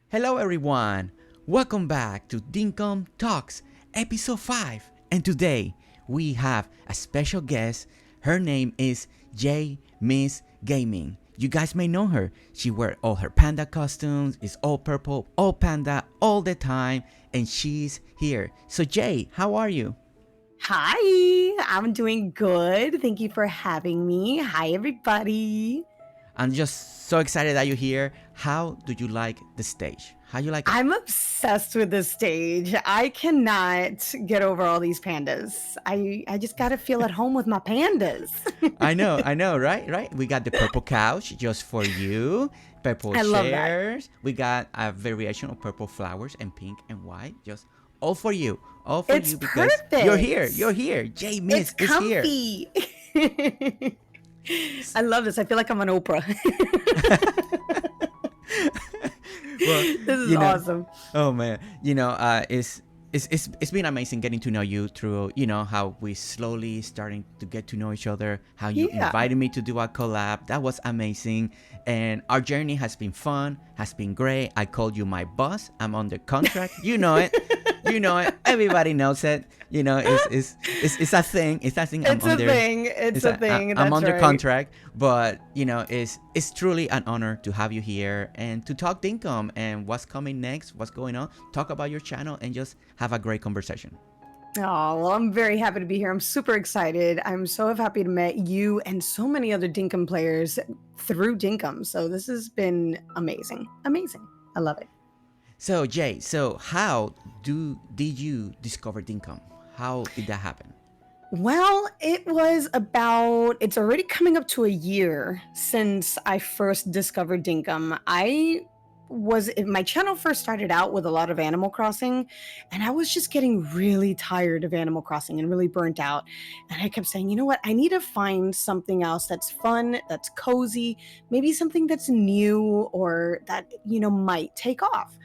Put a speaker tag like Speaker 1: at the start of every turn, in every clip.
Speaker 1: Hello, everyone. Welcome back to Dinkum Talks, Ep.5. And today we have a special guest. Her name is J Miss Gaming. You guys may know her. She wears all her panda costumes, is all purple, all panda, all the time, and she's here. So, Jay, how are you?
Speaker 2: Hi, I'm doing good. Thank you for having me. Hi, everybody.
Speaker 1: I'm just so excited that you're here. How do you like the stage? How you like it?
Speaker 2: I'm obsessed with this stage. I cannot get over all these pandas. I just got to feel at home with my pandas.
Speaker 1: I know, right? Right? We got the purple couch just for you, purple
Speaker 2: I love that.
Speaker 1: chairs. We got a variation of purple flowers and pink and white, just all for you. All for
Speaker 2: It's
Speaker 1: you because you're here. You're
Speaker 2: perfect.
Speaker 1: here. J
Speaker 2: It's
Speaker 1: Miss is here.
Speaker 2: comfy. I love this. I feel like I'm on Oprah.
Speaker 1: Well,
Speaker 2: This is
Speaker 1: you know,
Speaker 2: awesome.
Speaker 1: oh man, it's been amazing getting to know you through how we slowly starting to get to know each other. How you
Speaker 2: Yeah.
Speaker 1: invited me to do a collab, that was amazing, and our journey has been fun, has been great. I called you my boss. I'm under contract. You know it. You know it. Everybody knows it. It's a thing. It's a thing. I'm
Speaker 2: It's a
Speaker 1: under.
Speaker 2: thing. It's a thing.
Speaker 1: I'm
Speaker 2: That's
Speaker 1: under
Speaker 2: right.
Speaker 1: contract, but it's truly an honor to have you here and to talk Dinkum and what's coming next, what's going on. Talk about your channel and just have a great conversation.
Speaker 2: Oh, well, I'm very happy to be here. I'm super excited. I'm so happy to meet you and so many other Dinkum players through Dinkum. So this has been amazing. Amazing. I love it.
Speaker 1: So Jay, so how did you discover Dinkum? How did that happen?
Speaker 2: Well, it's already coming up to a year since I first discovered Dinkum. My channel first started out with a lot of Animal Crossing, and I was just getting really tired of Animal Crossing and really burnt out. And I kept saying, you know what? I need to find something else that's fun, that's cozy, maybe something that's new or that, might take off.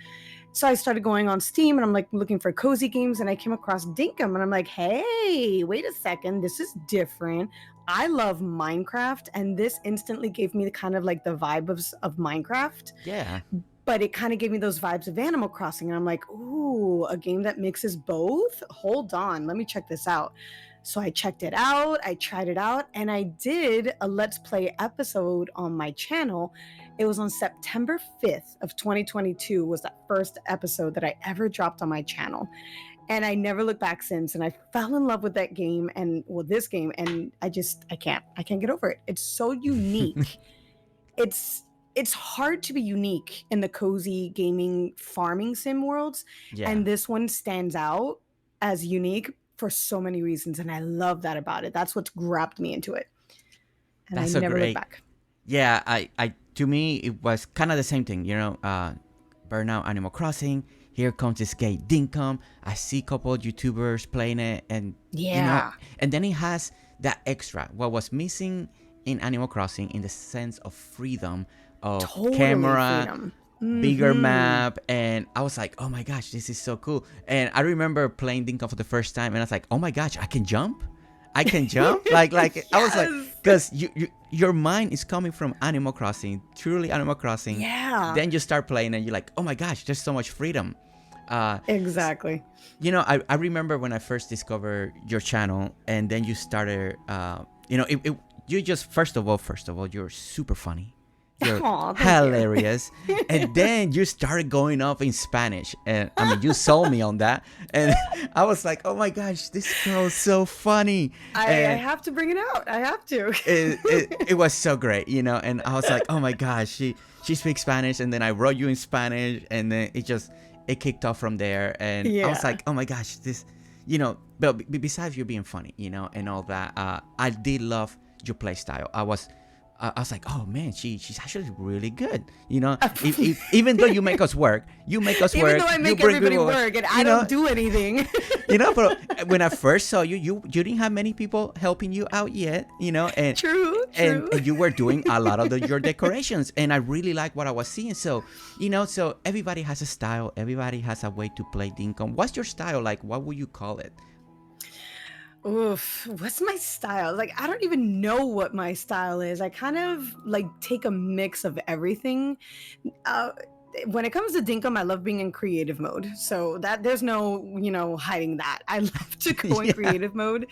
Speaker 2: So I started going on Steam and I'm like looking for cozy games and I came across Dinkum and I'm like, hey, wait a second, this is different. I love Minecraft and this instantly gave me the kind of like the vibe of Minecraft,
Speaker 1: Yeah,
Speaker 2: but it kind of gave me those vibes of Animal Crossing. And I'm like, ooh, a game that mixes both? Hold on, let me check this out. So I checked it out, I tried it out, and I did a Let's Play episode on my channel. It was on September 5th of 2022 was that first episode that I ever dropped on my channel. And I never looked back since. And I fell in love with that game and this game. And I can't get over it. It's so unique. It's hard to be unique in the cozy gaming farming sim worlds.
Speaker 1: yeah,
Speaker 2: And this one stands out as unique for so many reasons. And I love that about it. That's what's grabbed me into it. And I
Speaker 1: that's so
Speaker 2: never look
Speaker 1: great.
Speaker 2: back.
Speaker 1: Yeah, I to me it was kind of the same thing. Burnout Animal Crossing. Here comes this game Dinkum. I see a couple of YouTubers playing it, and
Speaker 2: Yeah.
Speaker 1: and then it has that extra. What was missing in Animal Crossing in the sense of freedom of
Speaker 2: Totally
Speaker 1: camera,
Speaker 2: freedom.
Speaker 1: bigger
Speaker 2: Mm-hmm.
Speaker 1: map, and I was like, oh my gosh, this is so cool. And I remember playing Dinkum for the first time, and I was like, oh my gosh, I can jump. I can jump. Like I was like,
Speaker 2: Yes.
Speaker 1: because your mind is coming from Animal Crossing, truly Animal Crossing.
Speaker 2: Yeah.
Speaker 1: Then you start playing, and you're like, oh my gosh, there's so much freedom. Uh,
Speaker 2: Exactly.
Speaker 1: I remember when I first discovered your channel, and then you started. You just first of all, you're super funny. You're
Speaker 2: Oh, thank you.
Speaker 1: hilarious, and then you started going off in Spanish, and I mean, you sold me on that, and I was like, "Oh my gosh, this girl is so funny,"
Speaker 2: I
Speaker 1: and
Speaker 2: have to bring it out. I have to.
Speaker 1: it was so great, and I was like, "Oh my gosh, she speaks Spanish," and then I wrote you in Spanish, and then it kicked off from there, and I was
Speaker 2: Yeah.
Speaker 1: like, "Oh my gosh, this," But besides you being funny, and all that, I did love your play style. I was like, oh man, she's actually really good. Even though you make us work,
Speaker 2: Even though I
Speaker 1: you
Speaker 2: make
Speaker 1: bring
Speaker 2: everybody
Speaker 1: people,
Speaker 2: work and I
Speaker 1: you know,
Speaker 2: don't do anything.
Speaker 1: But when I first saw you, you didn't have many people helping you out yet, and
Speaker 2: True,
Speaker 1: and
Speaker 2: true.
Speaker 1: and you were doing a lot of your decorations, and I really like what I was seeing. So so everybody has a style, everybody has a way to play Dinkum. What's your style like? What would you call it?
Speaker 2: Oof, what's my style? Like, I don't even know what my style is. I kind of like take a mix of everything. Uh, when it comes to Dinkum, I love being in creative mode. So that there's no, hiding that. I love to go in
Speaker 1: Yeah.
Speaker 2: creative mode,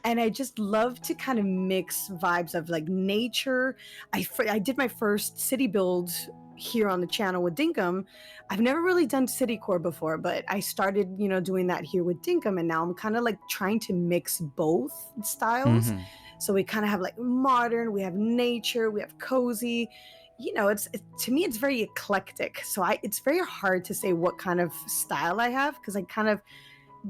Speaker 2: and I just love to kind of mix vibes of like nature. I did my first city build here on the channel with Dinkum. I've never really done city core before, but I started, doing that here with Dinkum, and now I'm kind of like trying to mix both styles.
Speaker 1: Hmm.
Speaker 2: So we kind of have like modern, we have nature, we have cozy. To me it's very eclectic. So it's very hard to say what kind of style I have because I kind of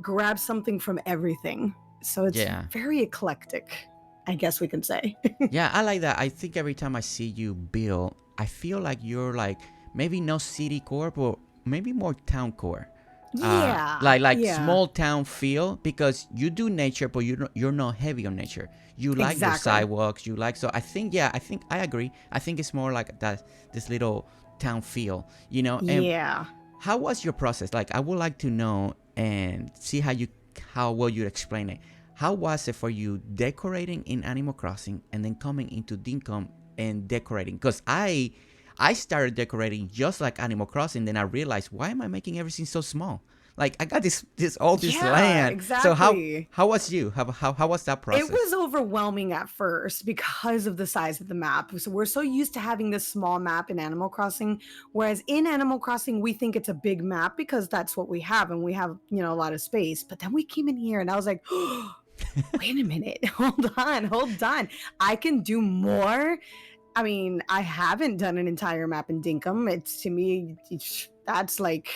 Speaker 2: grab something from everything. So it's
Speaker 1: Yeah.
Speaker 2: very eclectic, I guess we can say.
Speaker 1: Yeah, I like that. I think every time I see you build, I feel like you're like maybe not city core, but maybe more town core.
Speaker 2: Yeah,
Speaker 1: Like
Speaker 2: yeah,
Speaker 1: small town feel because you do nature, but you're not heavy on nature. You like your
Speaker 2: exactly.
Speaker 1: sidewalks. You like so. I think yeah. I think I agree. I think it's more like that this little town feel. And
Speaker 2: Yeah.
Speaker 1: how was your process? Like I would like to know and see how well you explain it. How was it for you decorating in Animal Crossing and then coming into Dinkum and decorating? Because I started decorating just like Animal Crossing, then I realized why am I making everything so small? Like I got this all this
Speaker 2: Yeah,
Speaker 1: land. So
Speaker 2: exactly.
Speaker 1: how was you? How was that
Speaker 2: It
Speaker 1: process?
Speaker 2: was overwhelming at first because of the size of the map. So we're so used to having this small map in Animal Crossing, whereas in Animal Crossing we think it's a big map because that's what we have and we have, a lot of space. But then we came in here and I was like, wait a minute, hold on. I can do more. I mean, I haven't done an entire map in Dinkum. It's to me, that's like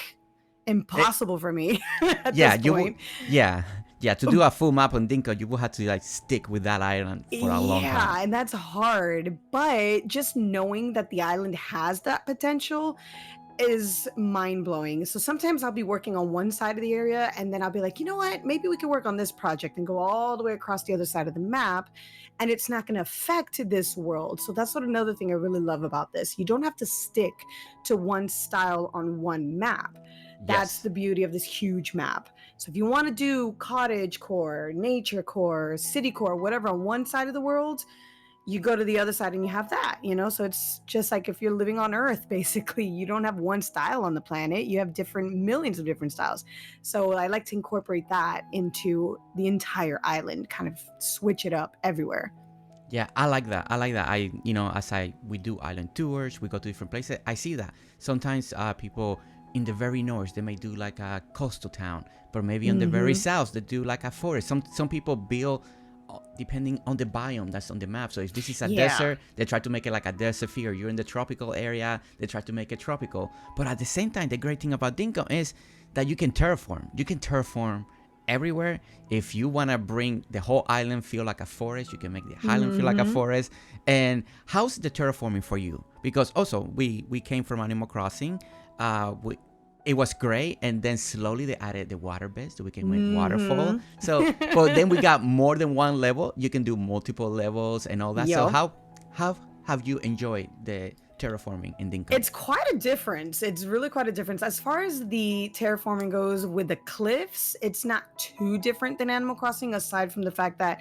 Speaker 1: Eh,
Speaker 2: impossible for me at
Speaker 1: yeah,
Speaker 2: this
Speaker 1: you would.
Speaker 2: point.
Speaker 1: Yeah, yeah. To do a full map on Dinkum, you would have to like stick with that island for a long time.
Speaker 2: Yeah, and that's hard. But just knowing that the island has that potential is mind blowing. So sometimes I'll be working on one side of the area and then I'll be like, you know what? Maybe we could work on this project and go all the way across the other side of the map. And it's not going to affect this world. So that's what another thing I really love about this. You don't have to stick to one style on one map. That's
Speaker 1: Yes.
Speaker 2: the beauty of this huge map. So if you want to do cottage core, nature core, city core, whatever on one side of the world, you go to the other side and you have that. So it's just like if you're living on Earth, basically, you don't have one style on the planet, you have different millions of different styles. So I like to incorporate that into the entire island, kind of switch it up everywhere.
Speaker 1: Yeah, I like that. I like that. As we do island tours, we go to different places. I see that sometimes people in the very north they may do like a coastal town, but maybe on the very
Speaker 2: Mm-hmm.
Speaker 1: south they do like a forest. Some people build depending on the biome that's on the map. So if this is a
Speaker 2: Yeah.
Speaker 1: desert, they try to make it like a desert feel. You're in the tropical area, they try to make it tropical. But at the same time, the great thing about Dinkum is that you can terraform. You can terraform everywhere. If you want to bring the whole island feel like a forest, you can make the island feel like a
Speaker 2: Mm-hmm.
Speaker 1: forest. And how's the terraforming for you? Because also we came from Animal Crossing. It was great, and then slowly they added the water beds so we can make waterfall.
Speaker 2: Mm-hmm.
Speaker 1: So but then we got more than one level. You can do multiple levels and all that. So
Speaker 2: Yo.
Speaker 1: how have you enjoyed the terraforming in Dinkum?
Speaker 2: It's quite a difference. It's really quite a difference. As far as the terraforming goes with the cliffs, it's not too different than Animal Crossing, aside from the fact that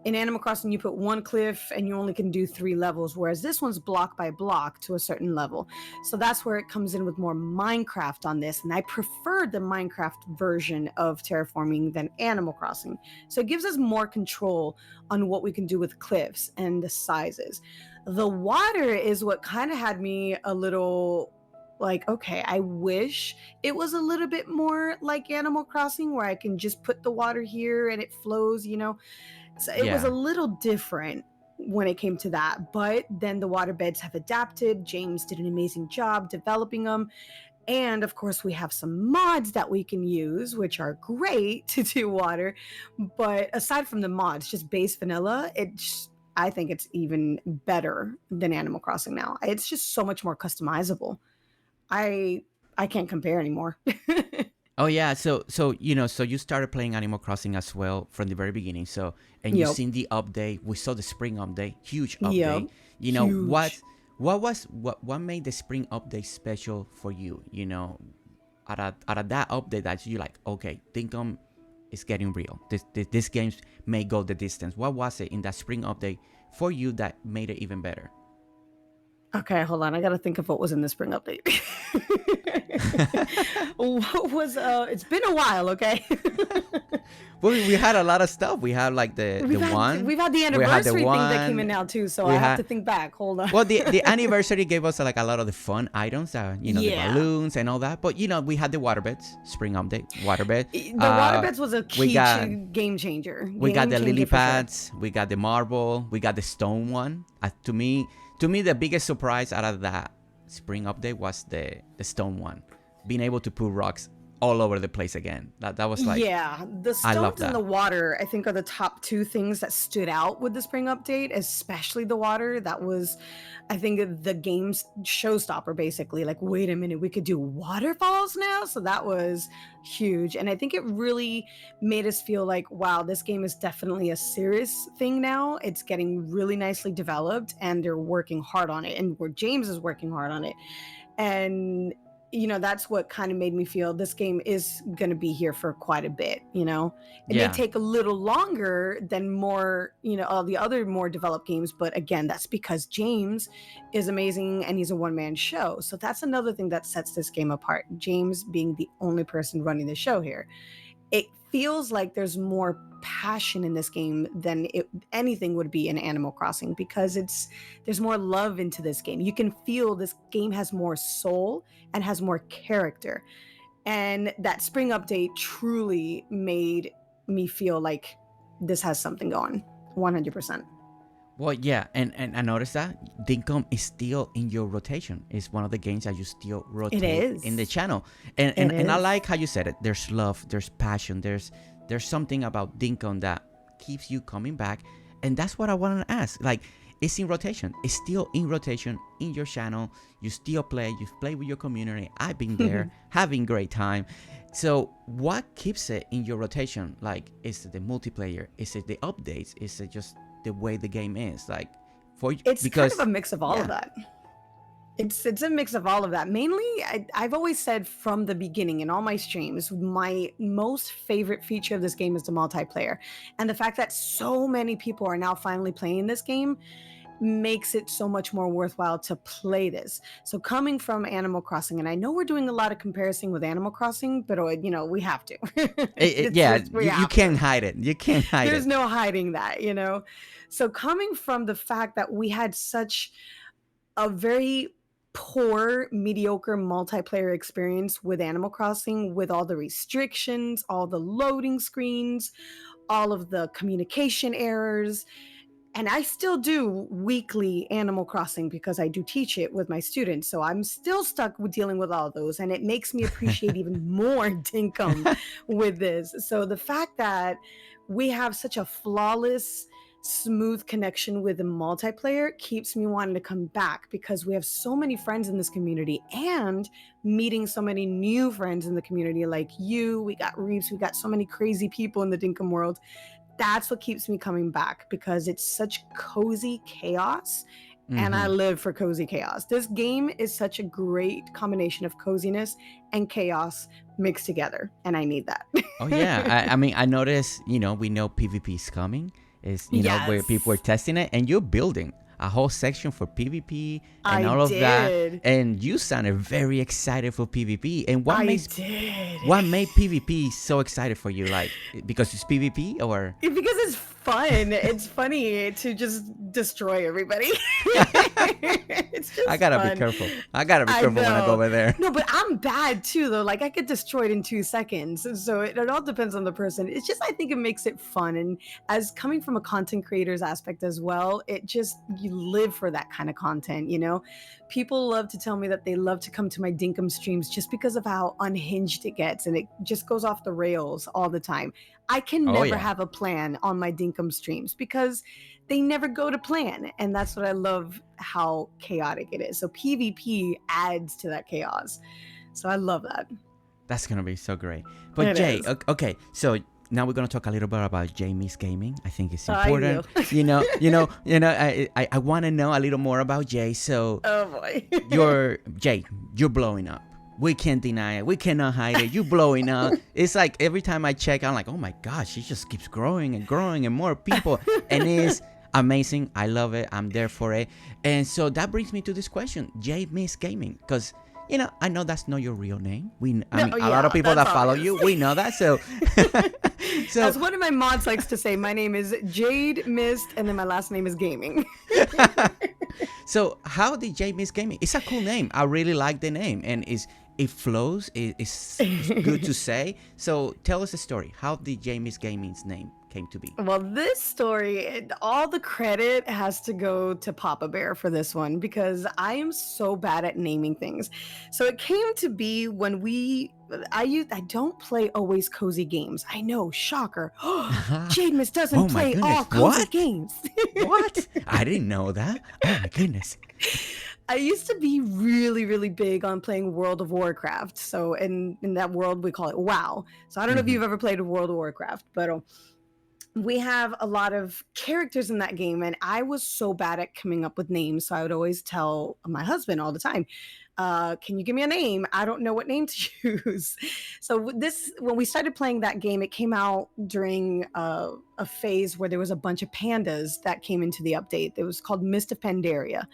Speaker 2: in Animal Crossing, you put one cliff and you only can do 3 levels, whereas this one's block by block to a certain level. So that's where it comes in with more Minecraft on this. And I prefer the Minecraft version of terraforming than Animal Crossing. So it gives us more control on what we can do with cliffs and the sizes. The water is what kind of had me a little like, okay, I wish it was a little bit more like Animal Crossing where I can just put the water here and it flows. So it was a
Speaker 1: Yeah.
Speaker 2: little different when it came to that. But then the water beds have adapted. James did an amazing job developing them. And of course, we have some mods that we can use, which are great to do water. But aside from the mods, just base vanilla, I think it's even better than Animal Crossing now. It's just so much more customizable. I I can't compare anymore.
Speaker 1: Oh yeah, so you started playing Animal Crossing as well from the very beginning. So and you
Speaker 2: Yep.
Speaker 1: seen the update. We saw the spring update, huge
Speaker 2: Yep.
Speaker 1: update.
Speaker 2: Huge.
Speaker 1: What made the spring update special for you? Out of that update that you like, okay, Dinkum is getting real. This games may go the distance. What was it in that spring update for you that made it even better?
Speaker 2: Okay, hold on. I gotta think of what was in the spring update. What was it's been a while, okay?
Speaker 1: Well, we had a lot of stuff. We had like the one.
Speaker 2: We've had the
Speaker 1: We had the
Speaker 2: anniversary thing that came in
Speaker 1: one.
Speaker 2: now too, so
Speaker 1: We
Speaker 2: I have
Speaker 1: had
Speaker 2: to think back. Hold on.
Speaker 1: well, the anniversary gave us like a lot of the fun items, the
Speaker 2: Yeah.
Speaker 1: balloons and all that. But we had the waterbeds, spring update, waterbed.
Speaker 2: The waterbeds was a
Speaker 1: We
Speaker 2: key
Speaker 1: got
Speaker 2: game changer.
Speaker 1: we got the
Speaker 2: Game
Speaker 1: lily
Speaker 2: changer for sure.
Speaker 1: pads. We got the marble. We got the stone one. To me, the biggest surprise out of that spring update was the stone one, being able to put rocks all over the place again. That was like,
Speaker 2: Yeah, the
Speaker 1: I love
Speaker 2: stones and
Speaker 1: that.
Speaker 2: the water, I think, are the top two things that stood out with the spring update, especially the water. That was, I think, the game's showstopper, basically. Like, wait a minute, we could do waterfalls now? So that was huge. And I think it really made us feel like, wow, this game is definitely a serious thing now. It's getting really nicely developed, and they're working hard on it. And where James is working hard on it. And that's what kind of made me feel this game is going to be here for quite a bit. It may
Speaker 1: Yeah,
Speaker 2: take a little longer than all the other more developed games, but again, that's because James is amazing and he's a one-man show. So that's another thing that sets this game apart, James being the only person running the show here. It feels like there's more passion in this game than anything would be in Animal Crossing, because there's more love into this game. You can feel this game has more soul and has more character. And that spring update truly made me feel like this has something going 100%.
Speaker 1: well, yeah, and I noticed that Dinkum is still in your rotation. It's one of the games that you still rotate
Speaker 2: is.
Speaker 1: in the channel, and
Speaker 2: It
Speaker 1: and I
Speaker 2: is.
Speaker 1: like how you said it. There's love, there's passion, there's something about Dinkum that keeps you coming back, and that's what I want to ask. Like, it's in rotation. It's still in rotation in your channel. You still play. You play with your community. I've been there, having great time. So, what keeps it in your rotation? Like, is it the multiplayer? Is it the updates? Is it just the way the game is? Like,
Speaker 2: It's
Speaker 1: because
Speaker 2: kind of a mix of all of that. It's a mix of all of that. Mainly, I've always said from the beginning in all my streams, my most favorite feature of this game is the multiplayer. And the fact that so many people are now finally playing this game makes it so much more worthwhile to play this. So coming from Animal Crossing, and I know we're doing a lot of comparison with Animal Crossing, but we have to. We
Speaker 1: you
Speaker 2: have to.
Speaker 1: can't hide it. You can't hide
Speaker 2: There's
Speaker 1: it.
Speaker 2: no hiding that. So coming from the fact that we had such a very poor, mediocre multiplayer experience with Animal Crossing, with all the restrictions, all the loading screens, all of the communication errors. And I still do weekly Animal Crossing because I do teach it with my students. So I'm still stuck with dealing with all those. And it makes me appreciate even more Dinkum with this. So the fact that we have such a flawless, smooth connection with the multiplayer keeps me wanting to come back, because we have so many friends in this community and meeting so many new friends in the community like you. We got Reeves, we got so many crazy people in the Dinkum world. That's what keeps me coming back, because it's such cozy chaos. And I live for cozy chaos. This game is such a great combination of coziness and chaos mixed together, and I need that.
Speaker 1: Oh yeah, I mean, I noticed. We know PvP is coming. Is where people are testing it, and you're building a whole section for PvP and all of that. And you sounded very excited for PvP. And what made PvP so excited for you? Like, because it's PvP, or
Speaker 2: because it's fun. It's funny to just destroy everybody. It's just
Speaker 1: I gotta
Speaker 2: fun.
Speaker 1: be careful. I gotta be careful when I go over there.
Speaker 2: No, but I'm bad too, though. Like, I get destroyed in 2 seconds. So it all depends on the person. It's just, I think it makes it fun. And as coming from a content creator's aspect as well, you live for that kind of content, People love to tell me that they love to come to my Dinkum streams just because of how unhinged it gets, and it just goes off the rails all the time. I can never have a plan on my Dinkum streams because they never go to plan. And that's what I love, how chaotic it is. So PvP adds to that chaos. So I love that.
Speaker 1: That's gonna be so great. But
Speaker 2: It
Speaker 1: Jay,
Speaker 2: is.
Speaker 1: Okay, so now we're gonna talk a little bit about Jamie's gaming. I think it's important. I want to know a little more about Jay. So,
Speaker 2: Oh boy.
Speaker 1: you're blowing up. We can't deny it. We cannot hide it. You're blowing up. It's like every time I check, I'm like, oh my gosh, she just keeps growing and growing, and more people. And it's Amazing. I love it. I'm there for it. And so that brings me to this question, J Miss Gaming, because I know that's not your real name. I
Speaker 2: No,
Speaker 1: mean, a lot
Speaker 2: yeah,
Speaker 1: of people
Speaker 2: that's
Speaker 1: that follow
Speaker 2: obvious.
Speaker 1: you, we know that. So, so
Speaker 2: As one of my mods likes to say, my name is Jade Mist, and then my last name is Gaming.
Speaker 1: so how did J Miss Gaming? It's a cool name. I really like the name, and it flows. It's good to say. So tell us the story. How did J Miss Gaming's name came to be?
Speaker 2: Well, this story, all the credit has to go to Papa Bear for this one because I am so bad at naming things. So it came to be when I don't play always cozy games. I know, shocker. Jade Miss doesn't
Speaker 1: Oh my
Speaker 2: play
Speaker 1: goodness!
Speaker 2: all cozy
Speaker 1: What?
Speaker 2: games.
Speaker 1: What? I didn't know that. Oh my goodness.
Speaker 2: I used to be really, really big on playing World of Warcraft. So in that world, we call it WoW. So I don't know if
Speaker 1: Mm-hmm.
Speaker 2: you've ever played World of Warcraft, but we have a lot of characters in that game, and I was so bad at coming up with names. So I would always tell my husband all the time, can you give me a name? I don't know what name to choose. So when we started playing that game, it came out during a phase where there was a bunch of pandas that came into the update. It was called Mist of Pandaria,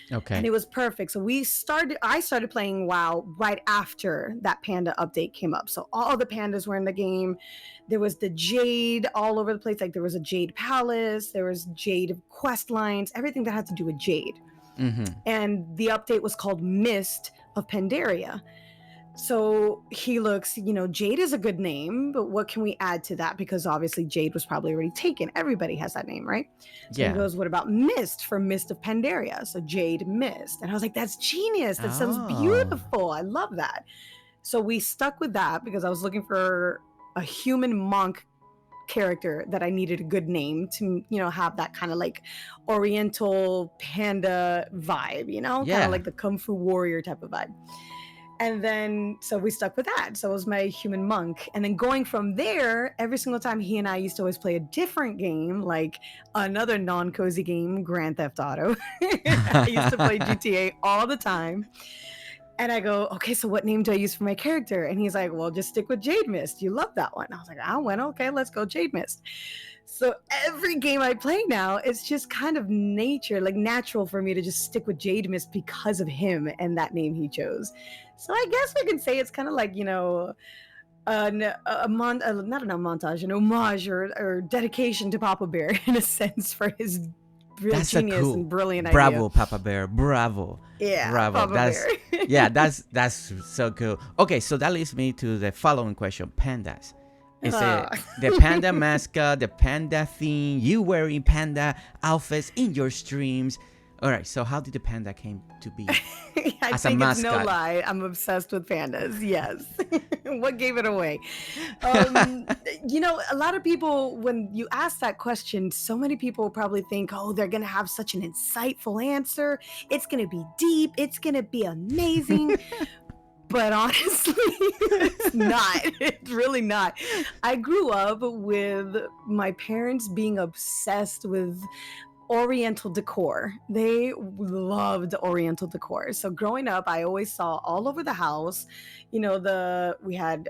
Speaker 2: and
Speaker 1: Okay.
Speaker 2: it was perfect. So I started playing WoW right after that panda update came up. So all the pandas were in the game. There was the jade all over the place. Like there was a jade palace, there was jade quest lines, everything that had to do with jade.
Speaker 1: Mm-hmm.
Speaker 2: And the update was called Mist of Pandaria. So he looks, Jade is a good name, but what can we add to that? Because obviously Jade was probably already taken. Everybody has that name, right? So he
Speaker 1: Yeah.
Speaker 2: goes, what about Mist for Mist of Pandaria? So Jade Mist. And I was like, that's genius. That sounds
Speaker 1: Oh.
Speaker 2: beautiful. I love that. So we stuck with that because I was looking for a human monk character that I needed a good name to, have that kind of like oriental panda vibe, kind of
Speaker 1: Yeah.
Speaker 2: like the Kung Fu warrior type of vibe. And then, so we stuck with that. So it was my human monk. And then going from there, every single time he and I used to always play a different game, like another non cozy game, Grand Theft Auto. I used to play GTA all the time. And I go, okay, so what name do I use for my character? And he's like, well, just stick with Jade Mist. You love that one. I was like, oh, well, okay, let's go Jade Mist. So every game I play now, it's just kind of natural for me to just stick with Jade Mist because of him and that name he chose. So I guess we can say it's kind of like, not an montage, an homage or dedication to Papa Bear in a sense for his real
Speaker 1: That's a
Speaker 2: genius
Speaker 1: cool.
Speaker 2: and brilliant idea.
Speaker 1: Bravo, Papa Bear. Bravo.
Speaker 2: Yeah,
Speaker 1: Bravo.
Speaker 2: Papa
Speaker 1: That's
Speaker 2: Bear.
Speaker 1: yeah, that's so cool. Okay, so that leads me to the following question. Pandas. Is it
Speaker 2: Ah.
Speaker 1: the panda mascot, the panda theme, you wearing panda outfits in your streams? All right, so how did the panda came to be
Speaker 2: I
Speaker 1: as a
Speaker 2: think it's no
Speaker 1: mascot?
Speaker 2: lie. I'm obsessed with pandas. Yes. What gave it away? A lot of people, when you ask that question, so many people probably think, oh, they're going to have such an insightful answer. It's going to be deep. It's going to be amazing. But honestly, it's not. It's really not. I grew up with my parents being obsessed with Oriental decor. They loved Oriental decor. So growing up, I always saw all over the house, we had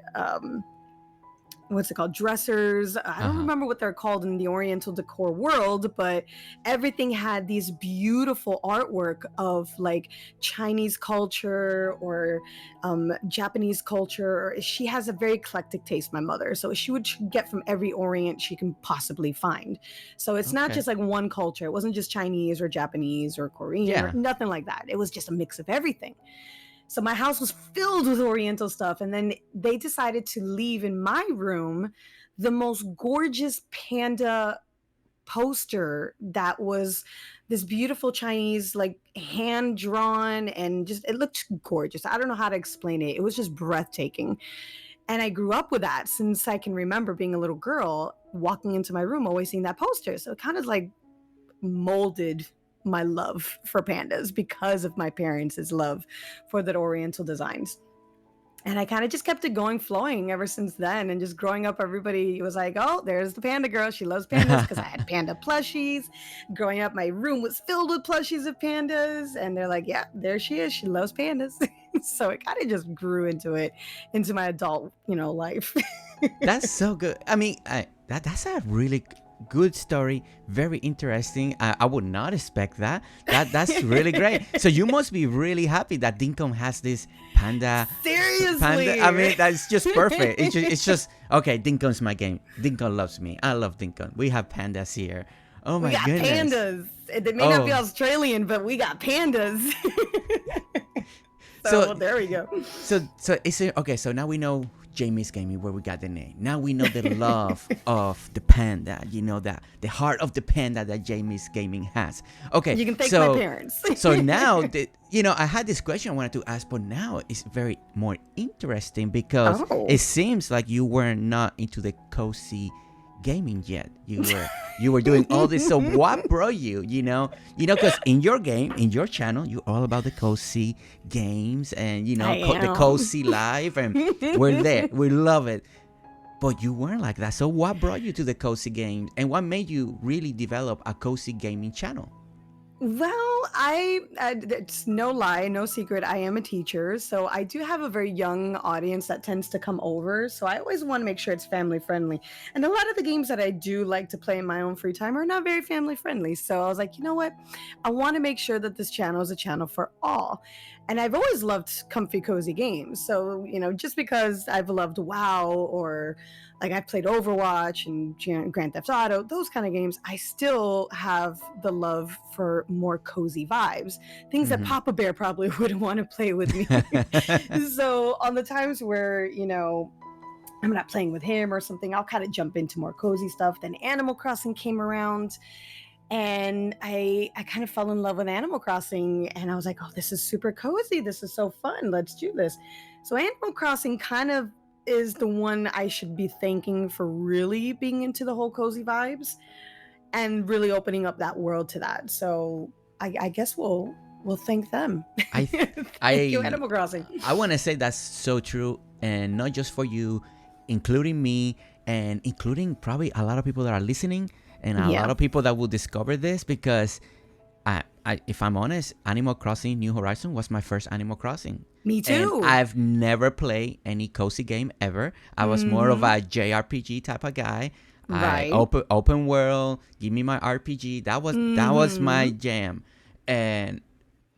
Speaker 2: what's it called, dressers. I don't
Speaker 1: Uh-huh.
Speaker 2: remember what they're called in the Oriental decor world, but everything had these beautiful artwork of like Chinese culture or Japanese culture. She has a very eclectic taste, my mother, so she would get from every Orient she can possibly find. So it's not
Speaker 1: Okay.
Speaker 2: just like one culture. It wasn't just Chinese or Japanese or Korean or
Speaker 1: Yeah.
Speaker 2: nothing like that. It was just a mix of everything. So my house was filled with Oriental stuff. And then they decided to leave in my room the most gorgeous panda poster that was this beautiful Chinese, like hand drawn, and just it looked gorgeous. I don't know how to explain it. It was just breathtaking. And I grew up with that since I can remember being a little girl, walking into my room, always seeing that poster. So it kind of like molded my love for pandas because of my parents' love for the Oriental designs. And I kind of just kept it going, flowing ever since then. And just growing up, everybody was like, oh, there's the panda girl. She loves pandas because I had panda plushies. Growing up, my room was filled with plushies of pandas. And they're like, yeah, there she is. She loves pandas. So it kind of just grew into my adult, life.
Speaker 1: That's so good. I mean, that's a really good story, very interesting. I would not expect that. That's really great. So you must be really happy that Dinkum has this panda.
Speaker 2: Seriously.
Speaker 1: I mean, that's just perfect. It's just okay. Dinkum's my game. Dinkum loves me. I love Dinkum. We have pandas here. Oh
Speaker 2: We
Speaker 1: my
Speaker 2: got
Speaker 1: goodness.
Speaker 2: pandas. They may not be
Speaker 1: Oh,
Speaker 2: Australian, but we got pandas.
Speaker 1: so
Speaker 2: So there we go.
Speaker 1: so is it okay? So now we know Jamie's Gaming, where we got the name. Now we know the love of the panda. You know that the heart of the panda that Jamie's Gaming has. Okay,
Speaker 2: You can thank
Speaker 1: so
Speaker 2: my parents.
Speaker 1: so now I had this question I wanted to ask, but now it's very more interesting because
Speaker 2: Oh.
Speaker 1: it seems like you were not into the cozy gaming yet. You were doing all this. So what brought you? Because in your game, in your channel, you're all about the cozy games and the
Speaker 2: am.
Speaker 1: cozy life, and we're there. We love it. But you weren't like that. So what brought you to the cozy games, and what made you really develop a cozy gaming channel?
Speaker 2: Well, it's no lie, no secret. I am a teacher, so I do have a very young audience that tends to come over. So I always want to make sure it's family friendly. And a lot of the games that I do like to play in my own free time are not very family friendly. So I was like, you know what? I want to make sure that this channel is a channel for all. And I've always loved comfy, cozy games. So, just because I've loved WoW or like I've played Overwatch and Grand Theft Auto, those kind of games, I still have the love for more cozy vibes, things that
Speaker 1: Mhm.
Speaker 2: Papa Bear probably wouldn't want to play with me. So on the times where, I'm not playing with him or something, I'll kind of jump into more cozy stuff. Then Animal Crossing came around and I kind of fell in love with Animal Crossing, and I was like, oh, this is super cozy. This is so fun. Let's do this. So Animal Crossing kind of is the one I should be thanking for really being into the whole cozy vibes and really opening up that world to that. So I guess we'll thank them.
Speaker 1: I
Speaker 2: Thank you,
Speaker 1: I
Speaker 2: Animal Crossing.
Speaker 1: I want to say that's so true, and not just for you, including me, and including probably a lot of people that are listening, and a
Speaker 2: Yeah.
Speaker 1: lot of people that will discover this because, if I'm honest, Animal Crossing New Horizon was my first Animal Crossing.
Speaker 2: Me too.
Speaker 1: And I've never played any cozy game ever. I was more of a JRPG type of guy.
Speaker 2: Right.
Speaker 1: Open world, give me my RPG. That was my jam. And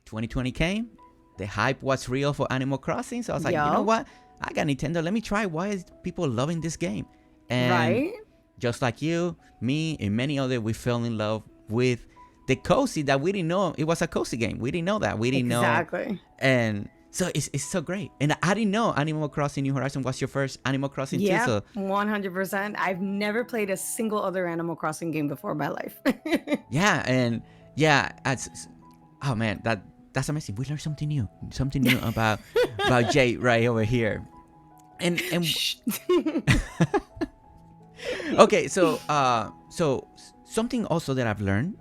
Speaker 1: 2020 came, the hype was real for Animal Crossing. So I was like, you know
Speaker 2: Yup.
Speaker 1: what? I got Nintendo. Let me try. Why is people loving this game? And
Speaker 2: Right.
Speaker 1: just like you, me, and many others, we fell in love with the cozy that we didn't know it was a cozy game. We didn't know that. We didn't know.
Speaker 2: Exactly.
Speaker 1: And so it's so great. And I didn't know Animal Crossing New Horizon was your first Animal Crossing
Speaker 2: Yeah,
Speaker 1: too. So
Speaker 2: 100%. I've never played a single other Animal Crossing game before in my life.
Speaker 1: yeah, and yeah, oh man, that's amazing. We learned something new about Jay right over here. And
Speaker 2: Shh.
Speaker 1: okay, so something also that I've learned,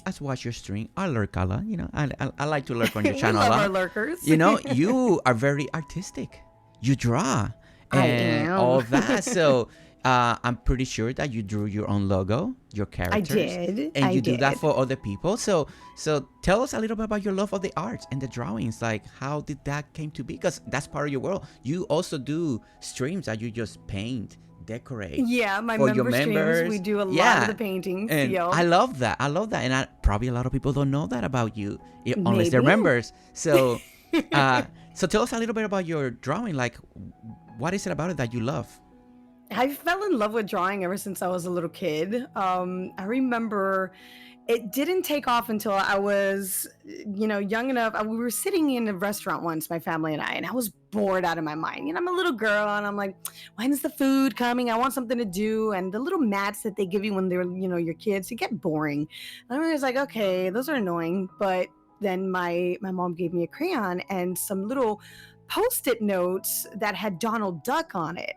Speaker 1: as watch your stream, I lurk a lot. I like to lurk on your
Speaker 2: We
Speaker 1: channel a
Speaker 2: love
Speaker 1: lot.
Speaker 2: our lurkers.
Speaker 1: You are very artistic. You draw
Speaker 2: I
Speaker 1: and
Speaker 2: am.
Speaker 1: all that. So I'm pretty sure that you drew your own logo, your characters.
Speaker 2: did.
Speaker 1: And
Speaker 2: I
Speaker 1: you do that
Speaker 2: did.
Speaker 1: for other people. So tell us a little bit about your love of the arts and the drawings. Like, how did that came to be? Because that's part of your world. You also do streams that you just paint, decorate.
Speaker 2: Yeah, my
Speaker 1: For your
Speaker 2: member streams,
Speaker 1: members.
Speaker 2: we do a lot
Speaker 1: Yeah.
Speaker 2: of the paintings.
Speaker 1: And
Speaker 2: Yo.
Speaker 1: I love that. And probably a lot of people don't know that about you, unless they're
Speaker 2: Maybe.
Speaker 1: members. So, so tell us a little bit about your drawing. Like, what is it about it that you love?
Speaker 2: I fell in love with drawing ever since I was a little kid. I remember it didn't take off until I was, young enough. We were sitting in a restaurant once, my family and I, and I was bored out of my mind. I'm a little girl, and I'm like, when's the food coming? I want something to do. And the little mats that they give you when they're, your kids, they get boring. And I was like, okay, those are annoying. But then my mom gave me a crayon and some little Post-it notes that had Donald Duck on it.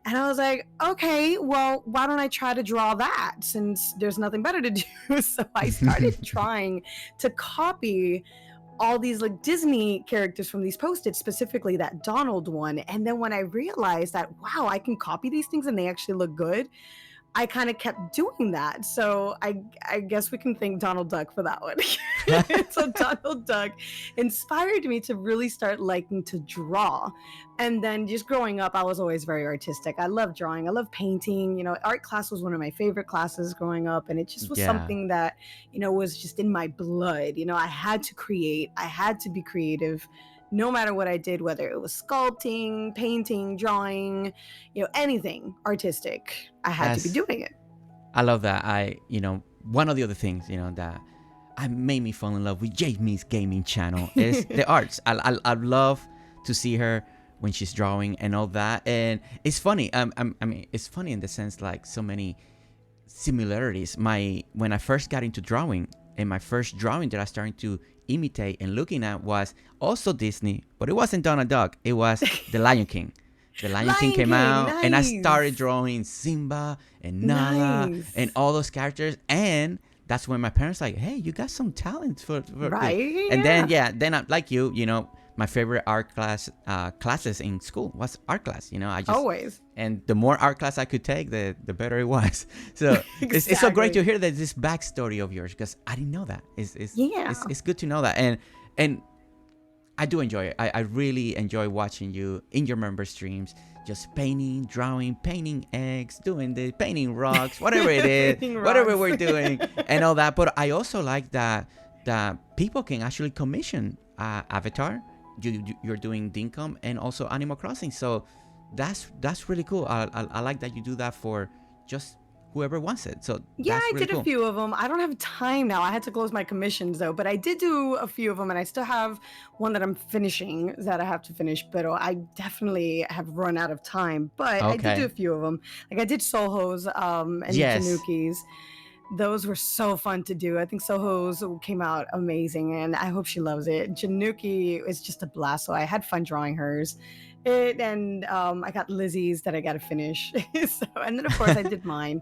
Speaker 2: And I was like, okay, well, why don't I try to draw that since there's nothing better to do? So I started trying to copy all these like Disney characters from these Post-its, specifically that Donald one. And then when I realized that, wow, I can copy these things and they actually look good, I kind of kept doing that. So I guess we can thank Donald Duck for that one. So Donald Duck inspired me to really start liking to draw. And then just growing up, I was always very artistic. I love drawing. I love painting. Art class was one of my favorite classes growing up. And it just was
Speaker 1: Yeah.
Speaker 2: something that, was just in my blood. I had to create. I had to be creative no matter what I did, whether it was sculpting, painting, drawing, anything artistic, I had to be
Speaker 1: That's
Speaker 2: doing it.
Speaker 1: I love that. One of the other things, that I made me fall in love with Jamie's gaming channel is the arts. I love to see her when she's drawing and all that. And it's funny. I mean, it's funny in the sense like so many similarities. When I first got into drawing, and my first drawing that I started to imitate and looking at was also Disney, but it wasn't Donald Duck. It was The Lion King. The Lion King came out, and I started drawing Simba and Nala and all those characters. And that's when my parents like, hey, you got some talent for
Speaker 2: Right?
Speaker 1: And then I, like my favorite art classes in school was art class. I just
Speaker 2: Always.
Speaker 1: And the more art class I could take, the better it was. So it's so great to hear that this backstory of yours, because I didn't know that. It's good to know that, and I do enjoy it. I really enjoy watching you in your member streams, just painting, drawing, painting eggs, doing the painting rocks, whatever it is, whatever we're doing, and all that. But I also like that people can actually commission Avatar. You're doing Dinkum and also Animal Crossing. So that's really cool. I like that you do that for just whoever wants it. So
Speaker 2: yeah,
Speaker 1: that's
Speaker 2: I
Speaker 1: really
Speaker 2: did
Speaker 1: cool.
Speaker 2: a few of them. I don't have time now. I had to close my commissions though, but I did do a few of them, and I still have one that I'm finishing that I have to finish. But I definitely have run out of time. But I did do a few of them. Like I did Soho's and
Speaker 1: Yes.
Speaker 2: Tanukis. Those were so fun to do. I think Soho's came out amazing, and I hope she loves it. Januki is just a blast, so I had fun drawing hers. And I got Lizzie's that I got to finish. And then of course I did mine.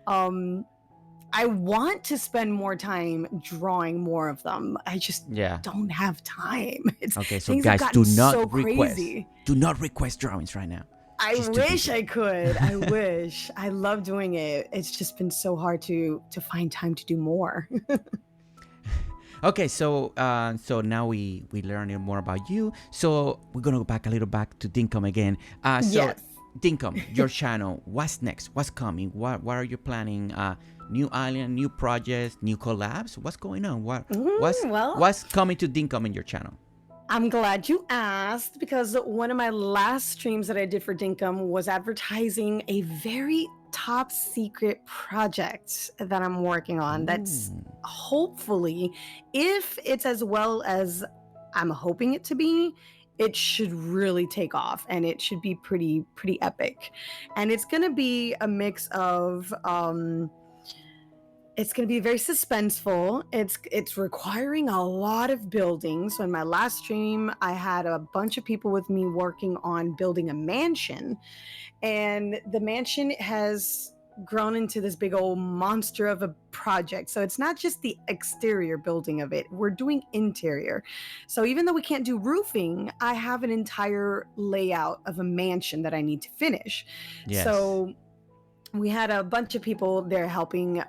Speaker 2: I want to spend more time drawing more of them. I just don't have time.
Speaker 1: Okay, so guys, do not request.
Speaker 2: Crazy.
Speaker 1: Do not request drawings right now.
Speaker 2: I wish I could. I wish. I love doing it. It's just been so hard to find time to do more.
Speaker 1: Okay, so now we learned more about you. So we're gonna go back to Dinkum again.
Speaker 2: Yes.
Speaker 1: Dinkum, your channel. What's next? What's coming? What are you planning? New island, new projects, new collabs. What's going on? What's coming to Dinkum in your channel?
Speaker 2: I'm glad you asked, because one of my last streams that I did for Dinkum was advertising a very top secret project that I'm working on. That's hopefully, if it's as well as I'm hoping it to be, it should really take off, and it should be pretty epic. And it's going to be a mix of it's going to be very suspenseful. It's requiring a lot of building. So in my last stream, I had a bunch of people with me working on building a mansion, and the mansion has grown into this big old monster of a project. So it's not just the exterior building of it. We're doing interior. So even though we can't do roofing, I have an entire layout of a mansion that I need to finish.
Speaker 1: Yes.
Speaker 2: So we had a bunch of people there helping.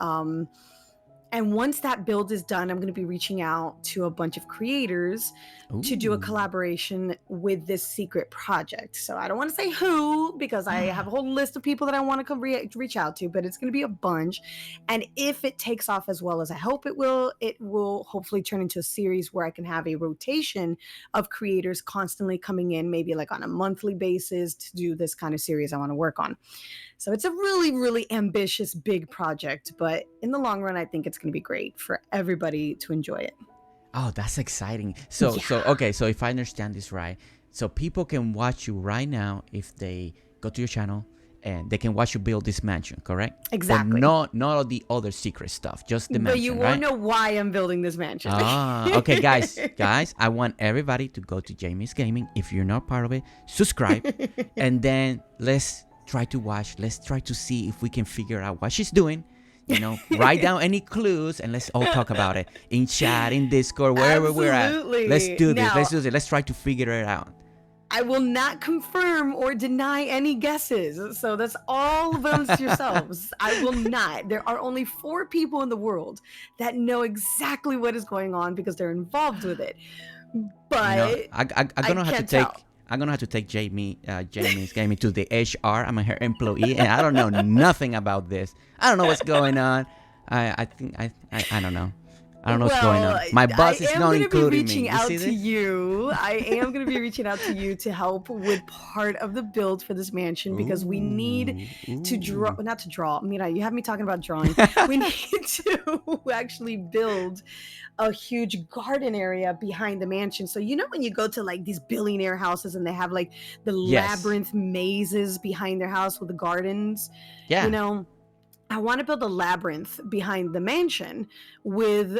Speaker 2: And once that build is done, I'm going to be reaching out to a bunch of creators to do a collaboration with this secret project. So I don't want to say who, because I have a whole list of people that I want to reach out to, but it's going to be a bunch. And if it takes off as well as I hope it will hopefully turn into a series where I can have a rotation of creators constantly coming in, maybe like on a monthly basis, to do this kind of series I want to work on. So it's a really, really ambitious, big project, but in the long run, I think it's going to be great for everybody to enjoy it.
Speaker 1: Oh, that's exciting. So if I understand this right, so people can watch you right now if they go to your channel, and they can watch you build this mansion, correct?
Speaker 2: Exactly.
Speaker 1: But not all the other secret stuff, just the mansion,
Speaker 2: but you won't know why I'm building this mansion.
Speaker 1: Okay, guys, I want everybody to go to Jamie's Gaming. If you're not part of it, subscribe, and then let's try to watch. Let's try to see if we can figure out what she's doing. Write down any clues, and let's all talk about it in chat, in Discord, wherever we're at. Let's do this. Let's try to figure it out.
Speaker 2: I will not confirm or deny any guesses. So that's all amongst yourselves. I will not. There are only 4 people in the world that know exactly what is going on because they're involved with it. But
Speaker 1: I'm
Speaker 2: I
Speaker 1: gonna have to
Speaker 2: can't tell.
Speaker 1: take. I'm gonna have to take Jamie's gaming to the HR. I'm her employee, and I don't know nothing about this. I don't know what's going on. I think I don't know. I don't know what's going
Speaker 2: Well,
Speaker 1: on. My
Speaker 2: I
Speaker 1: boss is
Speaker 2: am
Speaker 1: not
Speaker 2: going to be
Speaker 1: including me.
Speaker 2: reaching
Speaker 1: You
Speaker 2: out
Speaker 1: see
Speaker 2: to
Speaker 1: this?
Speaker 2: you. I am going to be reaching out to you to help with part of the build for this mansion because we need to draw, not to draw. Mira, you have me talking about drawing. We need to actually build a huge garden area behind the mansion. So, you know, when you go to like these billionaire houses and they have like the
Speaker 1: Yes.
Speaker 2: labyrinth mazes behind their house with the gardens, you
Speaker 1: Yeah.
Speaker 2: know, I want to build a labyrinth behind the mansion with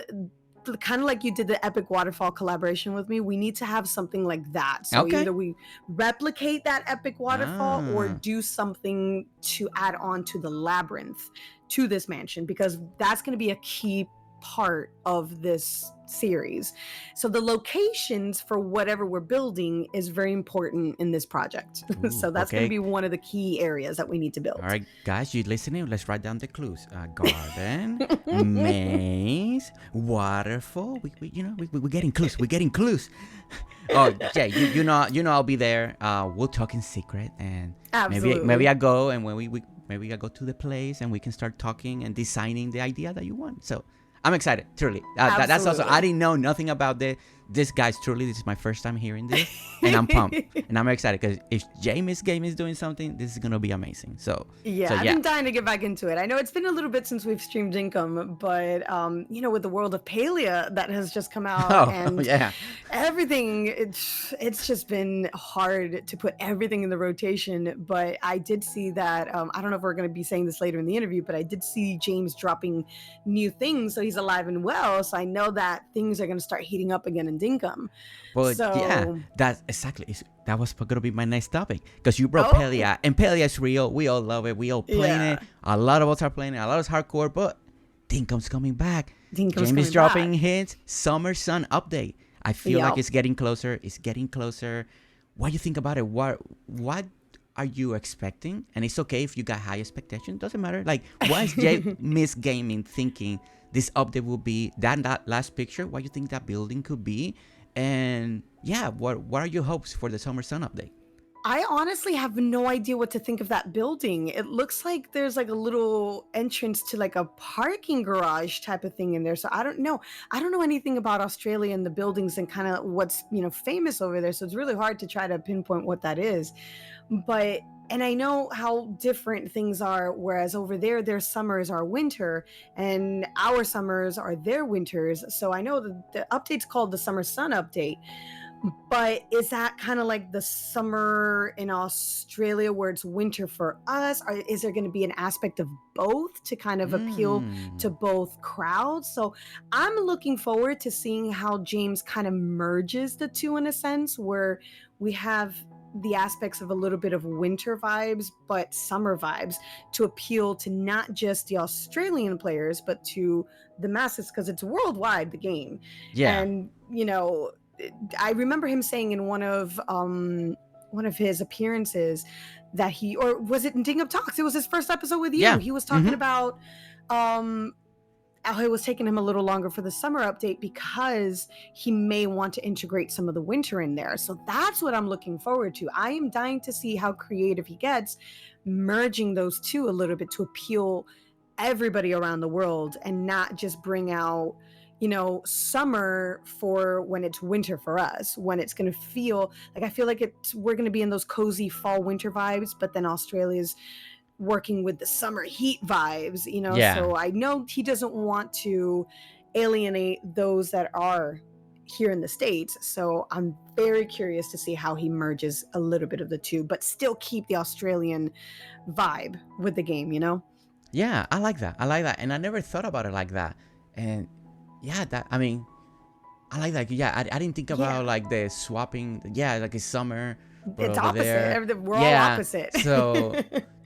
Speaker 2: kind of like you did the epic waterfall collaboration with me. We need to have something like that. So
Speaker 1: Okay.
Speaker 2: either we replicate that epic waterfall or
Speaker 1: Ah.
Speaker 2: do something to add on to the labyrinth to this mansion because that's going to be a key part of this series. So the locations for whatever we're building is very important in this project. So that's going to
Speaker 1: Okay.
Speaker 2: be one of the key areas that we need to build.
Speaker 1: All right, guys, you listening? Let's write down the clues. Garden, maze, waterfall. We're getting clues. We're getting clues. Oh, yeah, you know, I'll be there. We'll talk in secret, and
Speaker 2: Absolutely.
Speaker 1: maybe I go, and when maybe I go to the place, and we can start talking and designing the idea that you want. So I'm excited, truly. That's also,
Speaker 2: Absolutely.
Speaker 1: I didn't know nothing about this, guys. Truly, this is my first time hearing this, and I'm pumped, and I'm excited because if Jamie's game is doing something, this is gonna be amazing. So
Speaker 2: Yeah, I've been dying to get back into it. I know it's been a little bit since we've streamed Dinkum, but you know, with the world of Palea that has just come out and
Speaker 1: yeah,
Speaker 2: everything, it's just been hard to put everything in the rotation. But I did see that I don't know if we're going to be saying this later in the interview, but I did see James dropping new things, so he's alive and well. So I know that things are going to start heating up again in Dinkum.
Speaker 1: but
Speaker 2: So
Speaker 1: yeah, that's exactly. That was gonna be my next topic because you brought
Speaker 2: Oh.
Speaker 1: Palea, and Palea is real. We all love it. We all playing
Speaker 2: Yeah.
Speaker 1: it. A lot of us are playing it. A lot of us hardcore, but Dinkum's coming back.
Speaker 2: Dinkum's
Speaker 1: James
Speaker 2: coming
Speaker 1: is dropping
Speaker 2: back.
Speaker 1: his Summer Sun update. I feel like
Speaker 2: Yep.
Speaker 1: it's getting closer. It's getting closer. What do you think about it? What are you expecting? And it's okay if you got high expectations. Doesn't matter. Like, what is Miss Gaming thinking this update will be? That last picture. What you think that building could be? And yeah, what are your hopes for the Summer Sun update?
Speaker 2: I honestly have no idea what to think of that building. It looks like there's like a little entrance to like a parking garage type of thing in there. So I don't know. I don't know anything about Australia and the buildings and kind of what's, you know, famous over there. So it's really hard to try to pinpoint what that is. But and I know how different things are, whereas over there, their summers are winter and our summers are their winters. So I know that the update's called the Summer Sun update. But is that kind of like the summer in Australia where it's winter for us? Or is there going to be an aspect of both to kind of appeal to both crowds? So I'm looking forward to seeing how James kind of merges the two in a sense where we have the aspects of a little bit of winter vibes, but summer vibes to appeal to not just the Australian players, but to the masses because it's worldwide, the game.
Speaker 1: Yeah.
Speaker 2: And, you know, I remember him saying in one of his appearances that he, or was it in Dinkum Talks? It was his first episode with you.
Speaker 1: Yeah.
Speaker 2: He was talking about how it was taking him a little longer for the summer update because he may want to integrate some of the winter in there. So that's what I'm looking forward to. I am dying to see how creative he gets, merging those two a little bit to appeal everybody around the world and not just bring out, you know, summer for when it's winter for us, when it's going to feel like, I feel like we're going to be in those cozy fall winter vibes, but then Australia's working with the summer heat vibes, you know.
Speaker 1: Yeah.
Speaker 2: So I know he doesn't want to alienate those that are here in the States. So I'm very curious to see how he merges a little bit of the two, but still keep the Australian vibe with the game, you know?
Speaker 1: Yeah, I like that. And I never thought about it like that. And yeah, I like that. Yeah, I didn't think about like the swapping. Yeah, like it's summer.
Speaker 2: It's
Speaker 1: over
Speaker 2: opposite.
Speaker 1: there.
Speaker 2: We're all opposite.
Speaker 1: So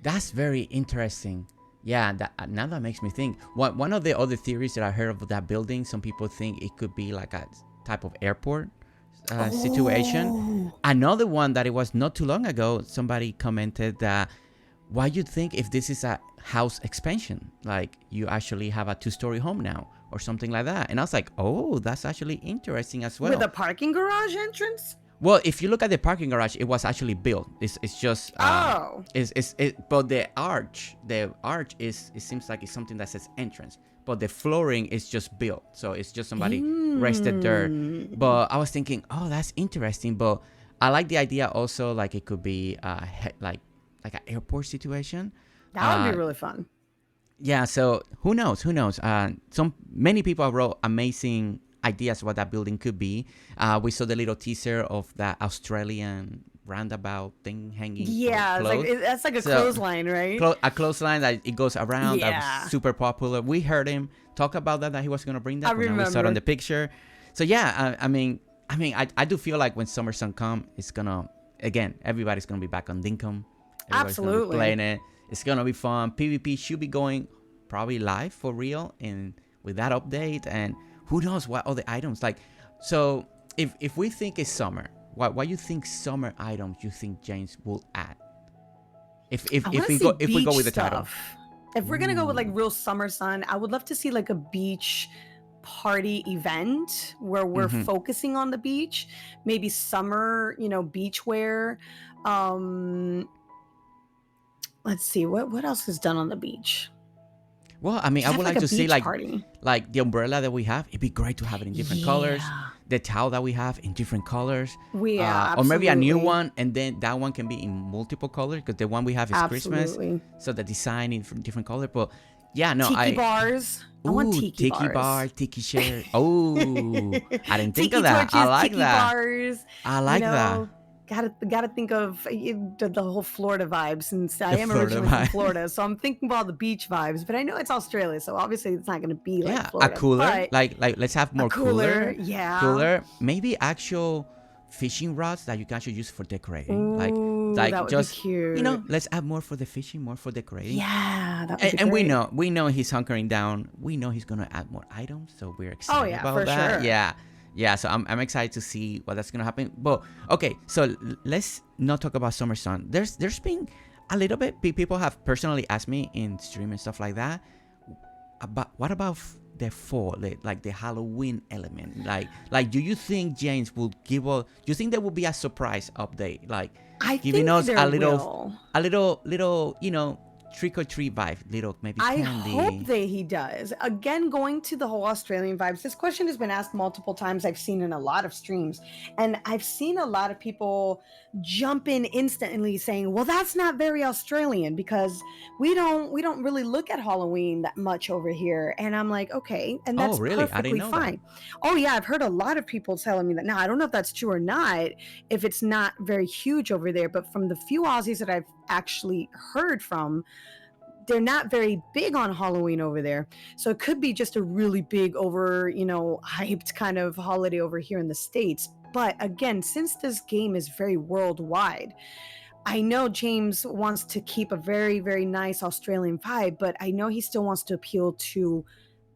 Speaker 1: that's very interesting. Yeah, now that makes me think. One of the other theories that I heard of that building, some people think it could be like a type of airport. situation.
Speaker 2: Oh,
Speaker 1: Another one that it was not too long ago, somebody commented that why you think if this is a house expansion, like you actually have a 2-story home now or something like that. And I was like, oh, that's actually interesting as
Speaker 2: with
Speaker 1: well.
Speaker 2: a parking garage entrance?
Speaker 1: Well, if you look at the parking garage, it was actually built. It's just
Speaker 2: Oh.
Speaker 1: but the arch is, it seems like it's something that says entrance, but the flooring is just built. So it's just somebody rested there. But I was thinking, oh, that's interesting. But I like the idea also, like it could be like an airport situation.
Speaker 2: That would be really fun.
Speaker 1: Yeah, so who knows? Many people wrote amazing ideas what that building could be. We saw the little teaser of that Australian roundabout thing hanging.
Speaker 2: Yeah, it's like, that's like a clothesline, right?
Speaker 1: A clothesline that it goes around. That was super popular. We heard him talk about that he was going to bring that.
Speaker 2: I remember.
Speaker 1: We saw it on the picture. So yeah, I do feel like when Summer Sun come, it's gonna, again, everybody's gonna be back on Dinkum. Everybody's gonna be playing it. It's gonna be fun. PvP should be going probably live for real, and with that update, and who knows what other items like. So if we think it's summer, what you think summer items you think James will add? If we go with the title.
Speaker 2: If we're gonna go with like real summer sun, I would love to see like a beach party event where we're focusing on the beach. Maybe summer, beach wear. Let's see what else is done on the beach.
Speaker 1: Well, I mean, I would like to see
Speaker 2: party.
Speaker 1: like the umbrella that we have. It'd be great to have it in different colors. The towel that we have in different colors. Or maybe a new one, and then that one can be in multiple colors, because the one we have is Christmas, so the design in different colors. But yeah, no,
Speaker 2: tiki bars. I want tiki bars.
Speaker 1: Bar, tiki chair. Oh, I didn't think of that. I like that.
Speaker 2: Bars,
Speaker 1: I like that.
Speaker 2: Gotta think of the whole Florida vibe, since I am originally from Florida, so I'm thinking about the beach vibes. But I know it's Australia, so obviously it's not going to be like Florida.
Speaker 1: A cooler, like let's have more cooler.
Speaker 2: Yeah,
Speaker 1: cooler. Maybe actual fishing rods that you can actually use for decorating.
Speaker 2: Ooh, like that would just be cute.
Speaker 1: Let's add more for the fishing, more for decorating.
Speaker 2: Yeah, that would be
Speaker 1: and
Speaker 2: great.
Speaker 1: we know he's hunkering down. We know he's gonna add more items, so we're excited about that.
Speaker 2: Sure.
Speaker 1: Yeah, so I'm excited to see what that's gonna happen. But okay, so let's not talk about Summer Sun. There's been a little bit. People have personally asked me in stream and stuff like that. About what about the fall, like the Halloween element? Like, do you think James will give us? Do you think there will be a surprise update, like giving us a little, trick or treat vibe, little maybe candy?
Speaker 2: I hope that he does. Again, going to the whole Australian vibes, this question has been asked multiple times. I've seen in a lot of streams, and I've seen a lot of people jump in instantly saying, well, that's not very Australian, because we don't really look at Halloween that much over here. And I'm like, okay, and that's perfectly fine. Oh yeah, I've heard a lot of people telling me that. Now, I don't know if that's true or not, if it's not very huge over there, but from the few Aussies that I've actually heard from, they're not very big on Halloween over there. So it could be just a really big hyped kind of holiday over here in the States. But again, since this game is very worldwide, I know James wants to keep a very, very nice Australian vibe, but I know he still wants to appeal to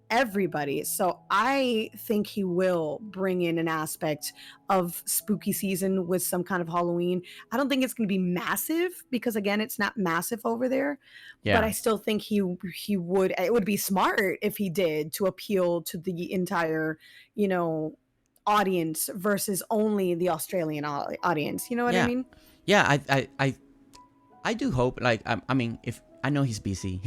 Speaker 2: everybody. So I think he will bring in an aspect of spooky season with some kind of Halloween. I don't think it's going to be massive, because again, it's not massive over there. Yeah. But I still think he would. It would be smart if he did, to appeal to the entire, audience versus only the Australian audience. You know what I mean?
Speaker 1: Yeah, I do hope. Like, I mean, if I know he's busy.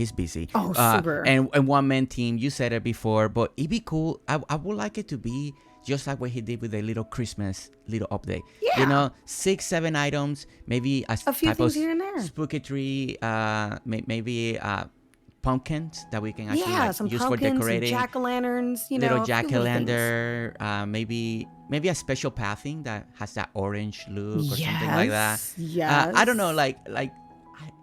Speaker 2: Oh, super.
Speaker 1: And one man team. You said it before, but it'd be cool. I would like it to be just like what he did with a little Christmas little update. Yeah. 6-7 items, maybe a few things here and there. Spooky tree, maybe pumpkins that we can actually use for decorating.
Speaker 2: Some jack-o'-lanterns,
Speaker 1: little jack-o'-lantern. Maybe a special pathing that has that orange look or something like that.
Speaker 2: Yes.
Speaker 1: I don't know, like.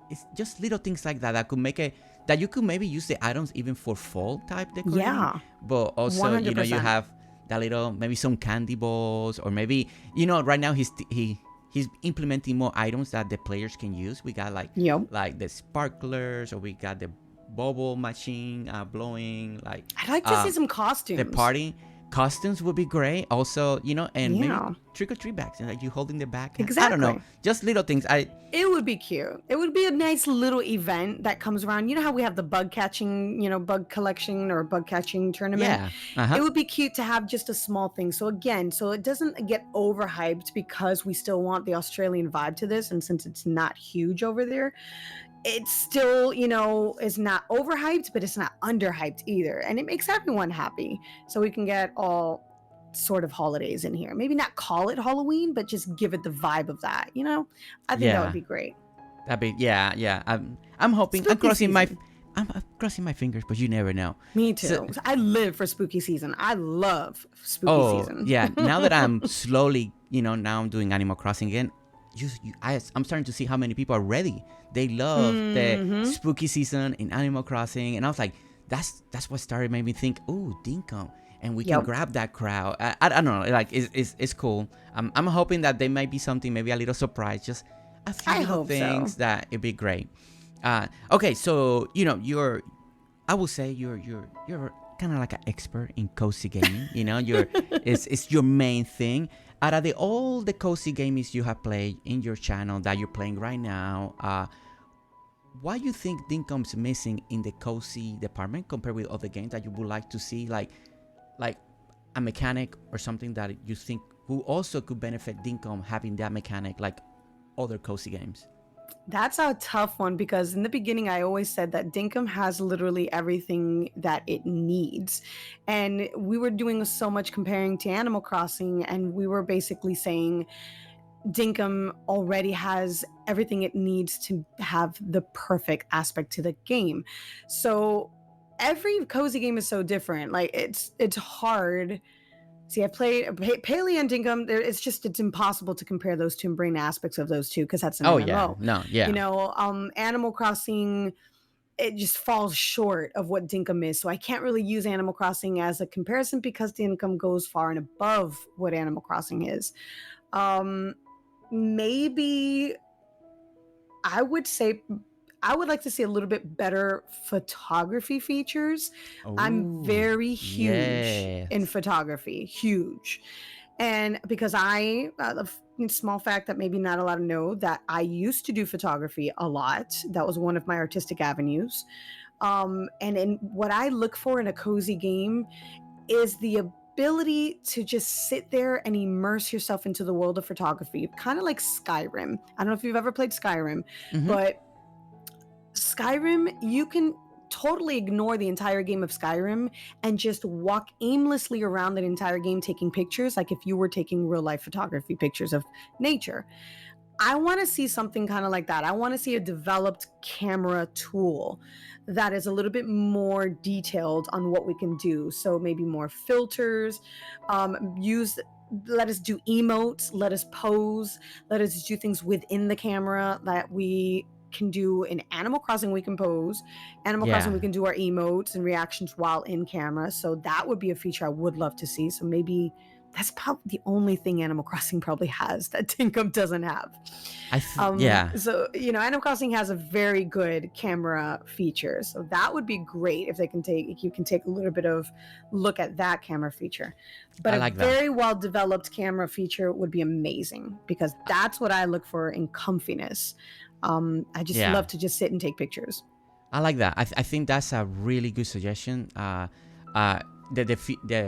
Speaker 1: It's just little things like that could make it, that you could maybe use the items even for fall type decorating.
Speaker 2: Yeah.
Speaker 1: But also,
Speaker 2: 100%.
Speaker 1: You have that little, maybe some candy balls, or maybe, right now he's implementing more items that the players can use. We got like the sparklers, or we got the bubble machine blowing. Like,
Speaker 2: I'd like to see some costumes.
Speaker 1: The party costumes would be great. Also, and trick or treat bags, and like you holding the bag. I don't know,
Speaker 2: Exactly.
Speaker 1: just little things.
Speaker 2: It would be cute. It would be a nice little event that comes around. You know how we have the bug catching, bug collection or bug catching tournament?
Speaker 1: Yeah.
Speaker 2: It would be cute to have just a small thing. So again, so it doesn't get overhyped because we still want the Australian vibe to this. And since it's not huge over there, it's still, is not overhyped, but it's not underhyped either. And it makes everyone happy. So we can get all sort of holidays in here. Maybe not call it Halloween, but just give it the vibe of that, I think that would
Speaker 1: Yeah.
Speaker 2: be great.
Speaker 1: That'd be yeah. I'm hoping.
Speaker 2: Spooky season.
Speaker 1: I'm crossing my fingers, but you never know.
Speaker 2: Me too.
Speaker 1: So,
Speaker 2: I live for spooky season. I love spooky season.
Speaker 1: Yeah. Now that I'm slowly, now I'm doing Animal Crossing again. I'm starting to see how many people are ready. They love the spooky season in Animal Crossing, and I was like, that's what started made me think, ooh, Dinkum, and we can grab that crowd. I don't know, like it's cool. I'm hoping that there might be something, maybe a little surprise, just a few little things that it'd be great. Okay, so I will say you're kind of like an expert in cozy gaming. It's your main thing. Out of all the cozy games you have played in your channel that you're playing right now, what do you think Dinkum's missing in the cozy department compared with other games that you would like to see, like a mechanic or something that you think who also could benefit Dinkum having that mechanic like other cozy games?
Speaker 2: That's a tough one because in the beginning, I always said that Dinkum has literally everything that it needs. And we were doing so much comparing to Animal Crossing, and we were basically saying Dinkum already has everything it needs to have the perfect aspect to the game. So every cozy game is so different. Like it's hard. See, I played Paleo and Dinkum. It's impossible to compare those two and bring the aspects of those two because that's an MMO.
Speaker 1: Yeah, no, yeah.
Speaker 2: Animal Crossing, it just falls short of what Dinkum is. So I can't really use Animal Crossing as a comparison because Dinkum goes far and above what Animal Crossing is. Maybe I would say I would like to see a little bit better photography features. I'm very huge in photography, huge. And because a small fact that maybe not a lot know, that I used to do photography a lot. That was one of my artistic avenues. And in what I look for in a cozy game is the ability to just sit there and immerse yourself into the world of photography, kind of like Skyrim. I don't know if you've ever played Skyrim, but Skyrim, you can totally ignore the entire game of Skyrim and just walk aimlessly around the entire game taking pictures, like if you were taking real life photography pictures of nature. I want to see something kind of like that. I want to see a developed camera tool that is a little bit more detailed on what we can do. So maybe more filters, let us do emotes, let us pose, let us do things within the camera that we can do. In Animal Crossing we can pose. Animal Crossing we can do our emotes and reactions while in camera. So that would be a feature I would love to see. So maybe that's probably the only thing Animal Crossing probably has that Dinkum doesn't have. So Animal Crossing has a very good camera feature. So that would be great if you can take a little bit of look at that camera feature. But very well developed camera feature would be amazing because that's what I look for in comfiness. I just love to just sit and take pictures.
Speaker 1: I like that. I think that's a really good suggestion. The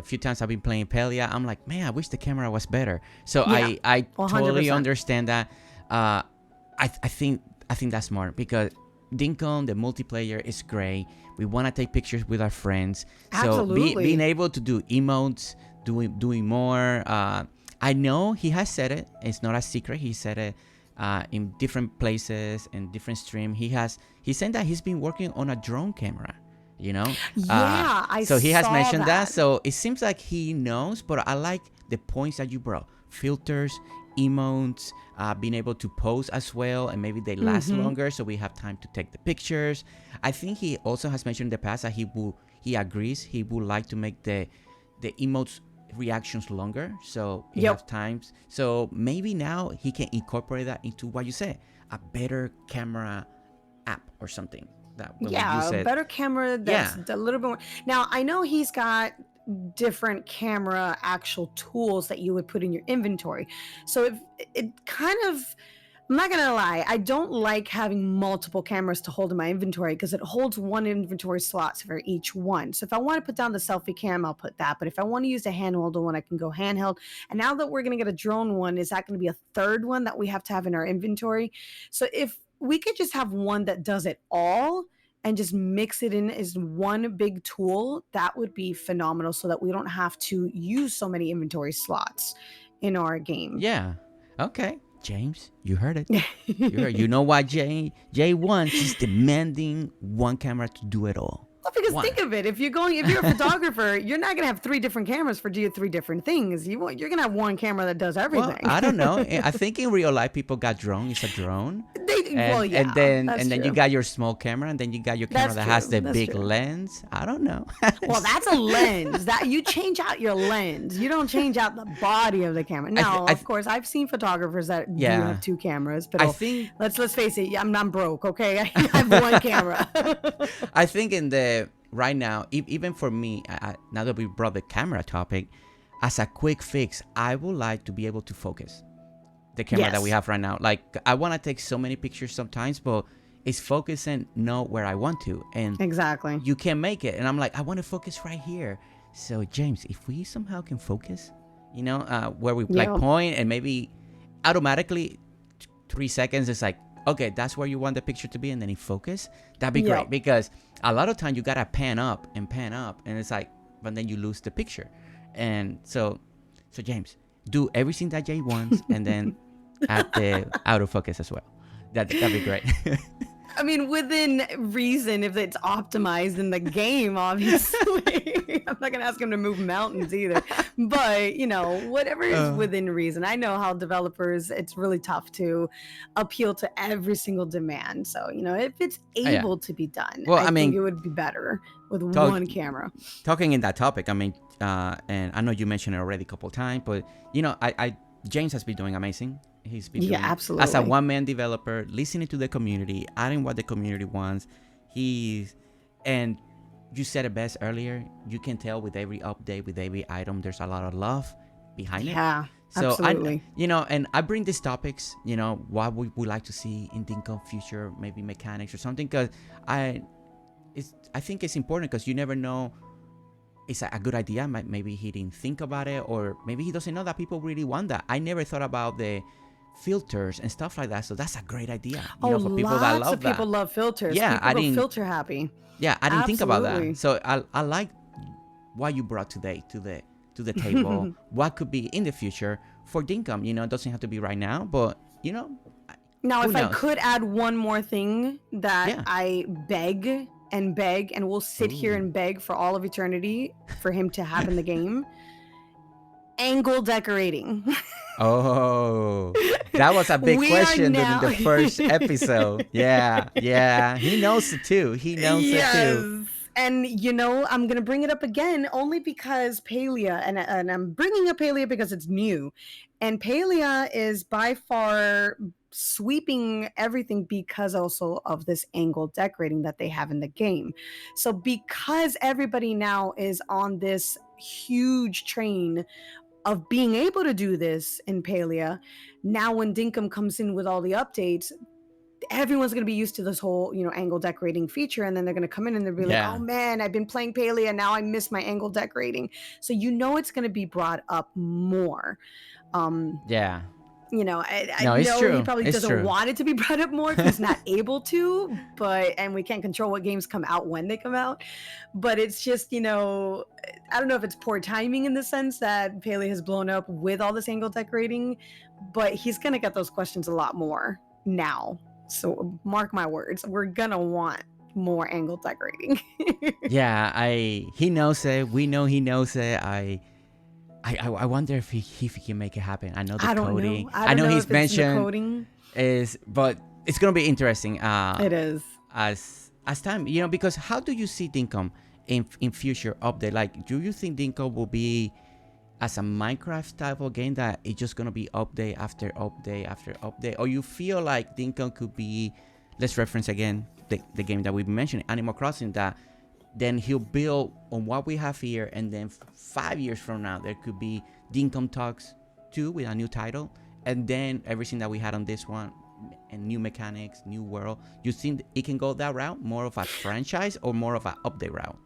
Speaker 1: few times I've been playing Pelia, I'm like, man, I wish the camera was better. So I totally understand that. I think that's smart because Dinkum, the multiplayer is great. We want to take pictures with our friends.
Speaker 2: Absolutely.
Speaker 1: So being able to do emotes, doing more. I know he has said it. It's not a secret. He said it in different places and different stream. He said that he's been working on a drone camera.
Speaker 2: So
Speaker 1: he has mentioned that. So it seems like he knows, but I like the points that you brought: filters, emotes, being able to pose as well, and maybe they last longer, so we have time to take the pictures. I think he also has mentioned in the past that he agrees he would like to make the emotes reactions longer, so he have times. So maybe now he can incorporate that into what you say, a better camera app or something.
Speaker 2: A better camera that's a little bit more. Now I know he's got different camera actual tools that you would put in your inventory. So if it kind of, I'm not gonna lie, I don't like having multiple cameras to hold in my inventory because it holds one inventory slot for each one. So if I want to put down the selfie cam, I'll put that. But if I want to use a handheld one, I can go handheld. And now that we're gonna get a drone one, is that gonna be a third one that we have to have in our inventory? So if we could just have one that does it all and just mix it in as one big tool, that would be phenomenal so that we don't have to use so many inventory slots in our game.
Speaker 1: Yeah. Okay. James, you heard it. You know why Jay wants. He's demanding one camera to do it all.
Speaker 2: Well, because think of it, if you're a photographer, you're not gonna have 3 different cameras for do 3 different things. You're gonna have one camera that does everything.
Speaker 1: Well, I don't know. I think in real life people got drone. It's a drone.
Speaker 2: Yeah,
Speaker 1: and then you got your small camera, and then you got your camera that has the big lens. I don't know.
Speaker 2: Well, that's a lens. That you change out your lens. You don't change out the body of the camera. Now, of course, I've seen photographers that do have 2 cameras, but
Speaker 1: I think
Speaker 2: let's face it, I'm broke. Okay, I have one camera.
Speaker 1: I think right now, even for me, now that we brought the camera topic, as a quick fix, I would like to be able to focus the camera that we have right now. Like, I want to take so many pictures sometimes, but it's focus and know where I want to. And
Speaker 2: exactly,
Speaker 1: you can make it. And I'm like, I want to focus right here. So James, if we somehow can focus, where we like point and maybe automatically 3 seconds, it's like, okay, that's where you want the picture to be, and then it focus. That'd be great, because a lot of time you gotta pan up, and it's like, but then you lose the picture. And so James, do everything that Jay wants, and then add the autofocus as well. That'd be great.
Speaker 2: I mean, within reason, if it's optimized in the game, obviously. I'm not going to ask him to move mountains either. But, whatever is within reason. I know how developers, it's really tough to appeal to every single demand. So, if it's able to be done, I think it would be better with one camera.
Speaker 1: Talking in that topic, I mean, and I know you mentioned it already a couple of times, but, James has been doing amazing. He's been doing,
Speaker 2: absolutely,
Speaker 1: as a one-man developer, listening to the community, adding what the community wants. And you said it best earlier. You can tell with every update, with every item, there's a lot of love behind it.
Speaker 2: Yeah,
Speaker 1: so
Speaker 2: absolutely.
Speaker 1: And I bring these topics, what we would like to see in Dinkum future, maybe mechanics or something, because I think it's important, because you never know. It's a good idea. Maybe he didn't think about it, or maybe he doesn't know that people really want that. I never thought about the filters and stuff like that, so that's a great idea. For people that love that.
Speaker 2: People love filters.
Speaker 1: Yeah,
Speaker 2: people
Speaker 1: I didn't
Speaker 2: filter happy.
Speaker 1: Yeah, I didn't think about that. So I like what you brought today to the table. What could be in the future for Dinkum? It doesn't have to be right now, but
Speaker 2: Now, if
Speaker 1: knows?
Speaker 2: I could add one more thing that I beg and we'll sit here and beg for all of eternity for him to have in the game. Angle decorating.
Speaker 1: Oh, that was a big question during the first episode. Yeah. He knows it too. It too.
Speaker 2: And I'm gonna bring it up again only because Palia, and I'm bringing up Palia because it's new, and Palia is by far sweeping everything because also of this angle decorating that they have in the game. So because everybody now is on this huge train of being able to do this in Palia, now when Dinkum comes in with all the updates, everyone's going to be used to this whole, angle decorating feature, and then they're going to come in and they'll be like, oh man, I've been playing Palia, now I miss my angle decorating. So it's going to be brought up more. I know he probably doesn't want it to be brought up more if he's not able to, and we can't control what games come out when they come out. But it's just, I don't know if it's poor timing in the sense that Paley has blown up with all this angle decorating, but he's going to get those questions a lot more now. So mark my words, we're going to want more angle decorating.
Speaker 1: He knows it. We know he knows it. I wonder if he can make it happen. I know the coding. I know he's mentioned but it's gonna be interesting.
Speaker 2: It is
Speaker 1: as time, because how do you see Dinkum in future update? Like, do you think Dinkum will be as a Minecraft type of game that it's just gonna be update after update after update, or you feel like Dinkum could be, let's reference again the game that we've mentioned, Animal Crossing, that then he'll build on what we have here, and then 5 years from now there could be Dinkum Talks 2 with a new title, and then everything that we had on this one, and new mechanics, new world. You think it can go that route, more of a franchise or more of an update route?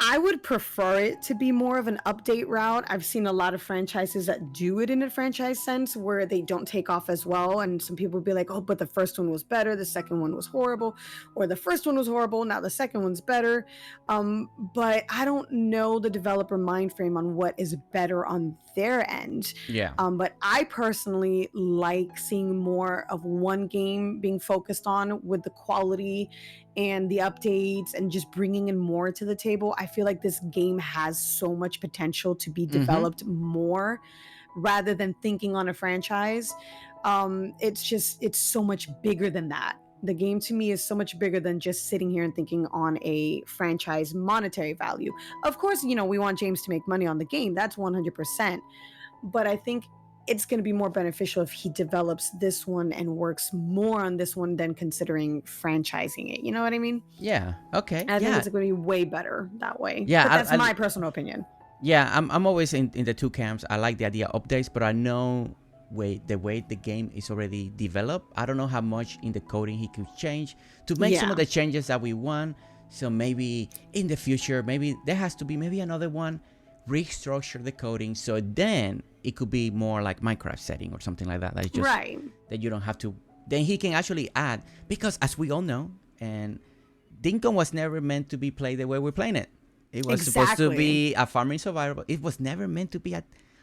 Speaker 2: I would prefer it to be more of an update route. I've seen a lot of franchises that do it in a franchise sense where they don't take off as well. And some people would be like, oh, but the first one was better, the second one was horrible, or the first one was horrible, now the second one's better. But I don't know the developer mind frame on what is better on their end.
Speaker 1: Yeah.
Speaker 2: But I personally like seeing more of one game being focused on with the quality and the updates and just bringing in more to the table. I feel like this game has so much potential to be developed more rather than thinking on a franchise. It's so much bigger than that. The game to me is so much bigger than just sitting here and thinking on a franchise monetary value. Of course, we want James to make money on the game. That's 100%. But I think it's going to be more beneficial if he develops this one and works more on this one than considering franchising it. You know what I mean?
Speaker 1: Yeah. Okay.
Speaker 2: I think it's going to be way better that way.
Speaker 1: Yeah,
Speaker 2: but that's my personal opinion.
Speaker 1: Yeah, I'm always in the two camps. I like the idea of updates, but I know the way the game is already developed, I don't know how much in the coding he could change to make some of the changes that we want. So maybe in the future, maybe there has to be maybe another one, restructure the coding so then it could be more like Minecraft setting or something like that. That's just that you don't have to. Then he can actually add, because as we all know, and Dinkum was never meant to be played the way we're playing it. It was supposed to be a farming survival. It was never meant to be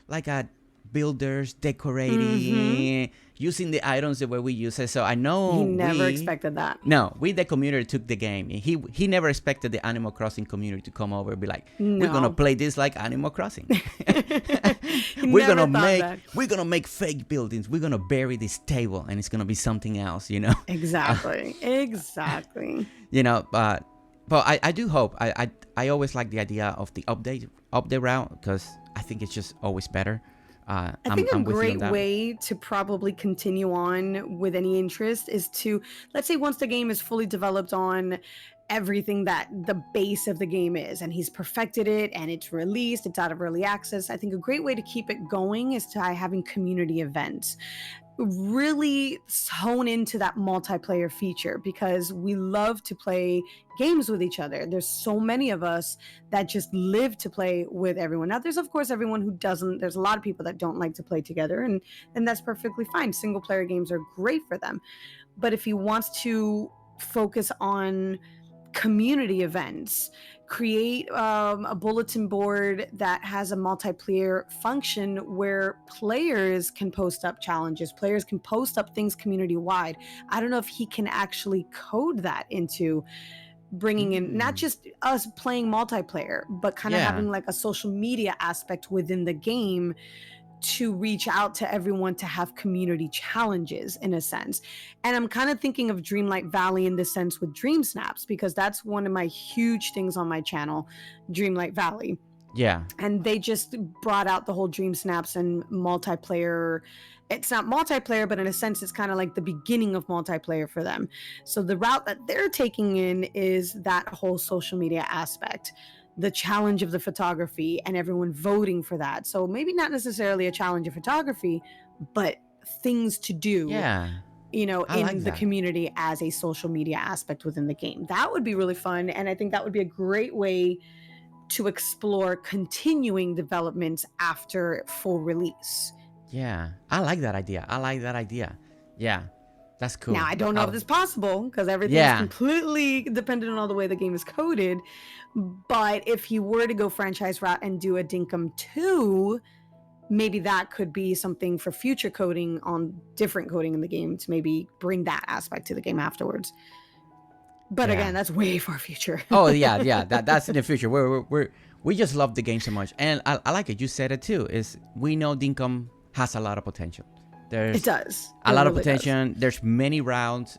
Speaker 1: like a builders decorating, using the items the way we use it. So I know
Speaker 2: he never expected that.
Speaker 1: No, the community took the game. He never expected the Animal Crossing community to come over and be like, we're gonna play this like Animal Crossing. we're gonna make fake buildings. We're gonna bury this table and it's gonna be something else.
Speaker 2: Exactly.
Speaker 1: But I do hope. I always like the idea of the update route because I think it's just always better.
Speaker 2: I think a great way to probably continue on with any interest is to, let's say once the game is fully developed on everything that the base of the game is, and he's perfected it and it's released, it's out of early access. I think a great way to keep it going is to having community events. Really hone into that multiplayer feature because we love to play games with each other. There's so many of us that just live to play with everyone. Now, there's of course everyone who doesn't. There's a lot of people that don't like to play together, and that's perfectly fine. Single player games are great for them. But if he wants to focus on community events, create a bulletin board that has a multiplayer function where players can post up challenges, players can post up things community wide. I don't know if he can actually code that into bringing in not just us playing multiplayer, but kind of having like a social media aspect within the game to reach out to everyone, to have community challenges in a sense. And I'm kind of thinking of Dreamlight Valley in this sense with Dream Snaps, because that's one of my huge things on my channel, Dreamlight Valley.
Speaker 1: Yeah.
Speaker 2: And they just brought out the whole Dream Snaps and multiplayer. It's not multiplayer, but in a sense, it's kind of like the beginning of multiplayer for them. So the route that they're taking in is that whole social media aspect, the challenge of the photography and everyone voting for that. So maybe not necessarily a challenge of photography, but things to do, in the community as a social media aspect within the game. That would be really fun. And I think that would be a great way to explore continuing developments after full release.
Speaker 1: Yeah, I like that idea. Yeah, that's cool.
Speaker 2: Now, I don't know if this is possible because everything is completely dependent on all the way the game is coded. But if he were to go franchise route and do a Dinkum 2, maybe that could be something for future coding on different coding in the game to maybe bring that aspect to the game afterwards. But again, that's way far future.
Speaker 1: That's in the future. We just love the game so much, and I like it. You said it too. Is we know Dinkum has a lot of potential.
Speaker 2: It does.
Speaker 1: A lot of potential. There's many routes.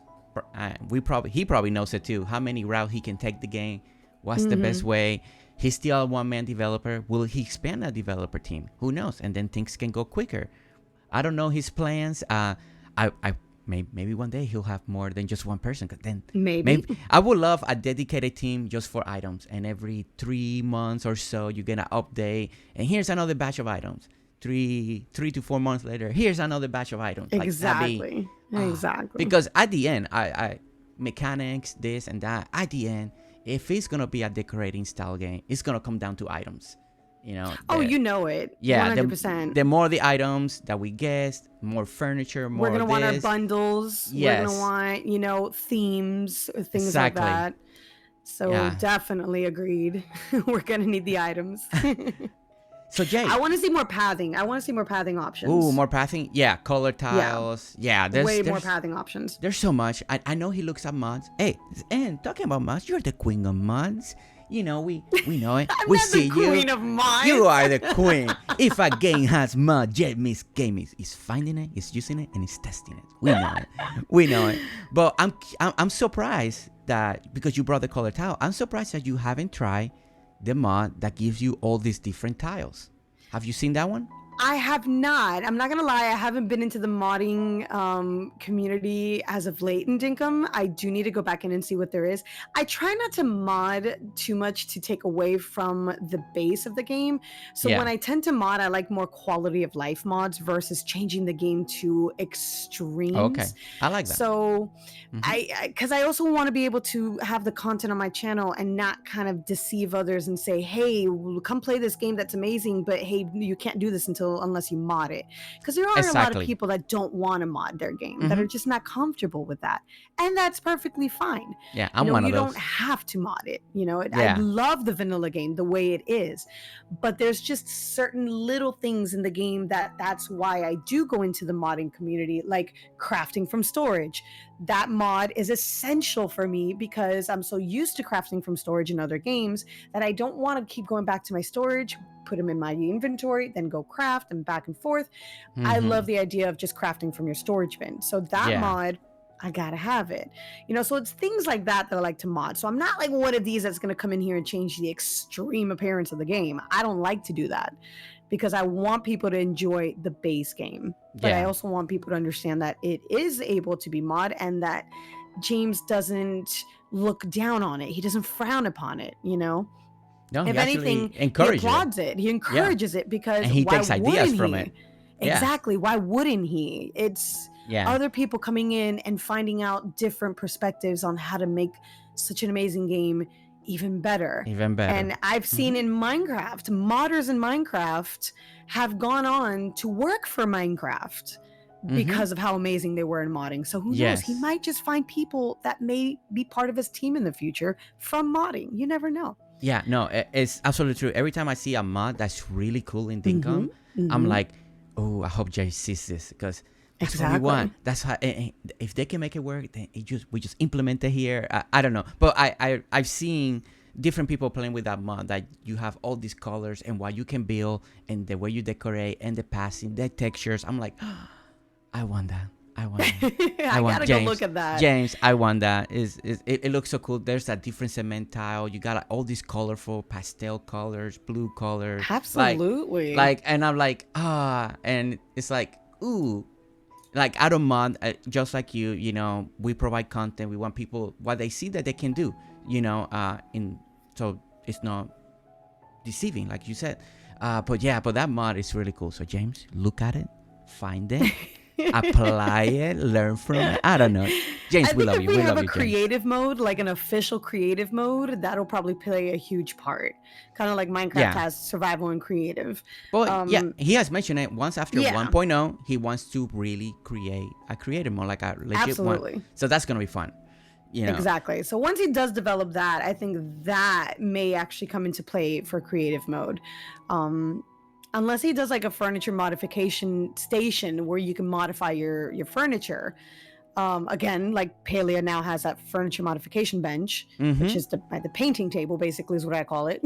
Speaker 1: He probably knows it too. How many routes he can take the game? What's the best way? He's still a one-man developer. Will he expand a developer team? Who knows? And then things can go quicker. I don't know his plans. maybe one day he'll have more than just one person. 'Cause then
Speaker 2: Maybe.
Speaker 1: I would love a dedicated team just for items, and every 3 months or so you get an update, and here's another batch of items. 3 to 4 months later, here's another batch of items.
Speaker 2: Exactly. Exactly.
Speaker 1: Because at the end, I mechanics, this and that. At the end, if it's gonna be a decorating style game, it's gonna come down to items.
Speaker 2: Oh, you know it.
Speaker 1: Yeah,
Speaker 2: 100%.
Speaker 1: the more the items that we get, more furniture, more
Speaker 2: We're going to want our
Speaker 1: this.
Speaker 2: bundles.
Speaker 1: Yes.
Speaker 2: We're going to want, themes or things
Speaker 1: Exactly.
Speaker 2: like that. So
Speaker 1: Yeah.
Speaker 2: definitely agreed. We're going to need the items.
Speaker 1: So Jay,
Speaker 2: I want to see more pathing. I want to see more pathing options.
Speaker 1: ooh, more pathing. Yeah, color tiles. Yeah,
Speaker 2: There's
Speaker 1: there's
Speaker 2: more pathing options.
Speaker 1: There's so much. I know he looks at mods. Hey, and talking about mods, you're the queen of mods. We know it.
Speaker 2: I'm
Speaker 1: We
Speaker 2: not
Speaker 1: see
Speaker 2: the queen
Speaker 1: you.
Speaker 2: of mods.
Speaker 1: You are the queen. If a game has mod, Miss Game is finding it, is using it, and is testing it. We know it. We know it. But I'm surprised that, because you brought the color tile, I'm surprised that you haven't tried the mod that gives you all these different tiles. Have you seen that one?
Speaker 2: I have not. I'm not going to lie. I haven't been into the modding community as of late in Dinkum. I do need to go back in and see what there is. I try not to mod too much to take away from the base of the game. So
Speaker 1: Yeah.
Speaker 2: when I tend to mod, I like more quality of life mods versus changing the game to extremes.
Speaker 1: Okay, I like that.
Speaker 2: So
Speaker 1: Mhm.
Speaker 2: because I also want to be able to have the content on my channel and not kind of deceive others and say, hey, come play this game that's amazing, but hey, you can't do this unless you mod it. Because there are a lot of
Speaker 1: Exactly.
Speaker 2: people that don't want to mod their game, that are just not comfortable with that. And that's perfectly fine.
Speaker 1: Yeah, I'm one of
Speaker 2: You
Speaker 1: those.
Speaker 2: don't have to mod it.
Speaker 1: Yeah.
Speaker 2: I love the vanilla game the way it is. But there's just certain little things in the game that's why I do go into the modding community, like crafting from storage. That mod is essential for me because I'm so used to crafting from storage in other games that I don't want to keep going back to my storage, put them in my inventory, then go craft and back and forth. I
Speaker 1: Mhm.
Speaker 2: love the idea of just crafting from your storage bin. So that
Speaker 1: Yeah.
Speaker 2: mod, I gotta have it. So it's things like that I like to mod. So I'm not like one of these that's gonna come in here and change the extreme appearance of the game. I don't like to do that because I want people to enjoy the base game. But I
Speaker 1: Yeah.
Speaker 2: also want people to understand that it is able to be mod and that James doesn't look down on it. He doesn't frown upon it,
Speaker 1: No,
Speaker 2: If
Speaker 1: he
Speaker 2: anything,
Speaker 1: actually
Speaker 2: he
Speaker 1: encourages
Speaker 2: applauds it. He encourages it because
Speaker 1: and he
Speaker 2: why
Speaker 1: takes ideas
Speaker 2: wouldn't
Speaker 1: from
Speaker 2: he?
Speaker 1: it. Yeah.
Speaker 2: Exactly. Why wouldn't he? It's
Speaker 1: Yeah.
Speaker 2: other people coming in and finding out different perspectives on how to make such an amazing game even better.
Speaker 1: Even better.
Speaker 2: And I've seen in Minecraft, modders in Minecraft have gone on to work for Minecraft because of how amazing they were in modding. So who knows? He
Speaker 1: Yes.
Speaker 2: might just find people that may be part of his team in the future from modding. You never know.
Speaker 1: Yeah, no, it's absolutely true. Every time I see a mod that's really cool in Dinkum, I'm like, oh, I hope Jay sees this because that's what we want. That's how. If they can make it work, then we just implement it here. I don't know, but I've seen different people playing with that mod that you have all these colors and what you can build and the way you decorate and the passing, the textures. I'm like, I want that. I want that.
Speaker 2: I gotta go look at that.
Speaker 1: James, I want that. It looks so cool. There's a different cement tile. You got all these colorful pastel colors, blue colors.
Speaker 2: Absolutely.
Speaker 1: And I'm like, and it's like, ooh. Like I don't mind, just like you, we provide content. We want people what they see that they can do, so it's not deceiving, like you said. But that mod is really cool. So James, look at it, find it, apply it, learn from it. I don't know, James, we love you.
Speaker 2: If we have a
Speaker 1: James.
Speaker 2: creative mode, like an official creative mode, that'll probably play a huge part. Kind of like Minecraft has survival and creative.
Speaker 1: But he has mentioned it once after 1.0. He wants to really create a creative mode, like a legit one. So that's gonna be fun.
Speaker 2: Exactly. So once he does develop that, I think that may actually come into play for creative mode. Unless he does like a furniture modification station where you can modify your furniture. Again, like Palea now has that furniture modification bench, which is the painting table, basically is what I call it.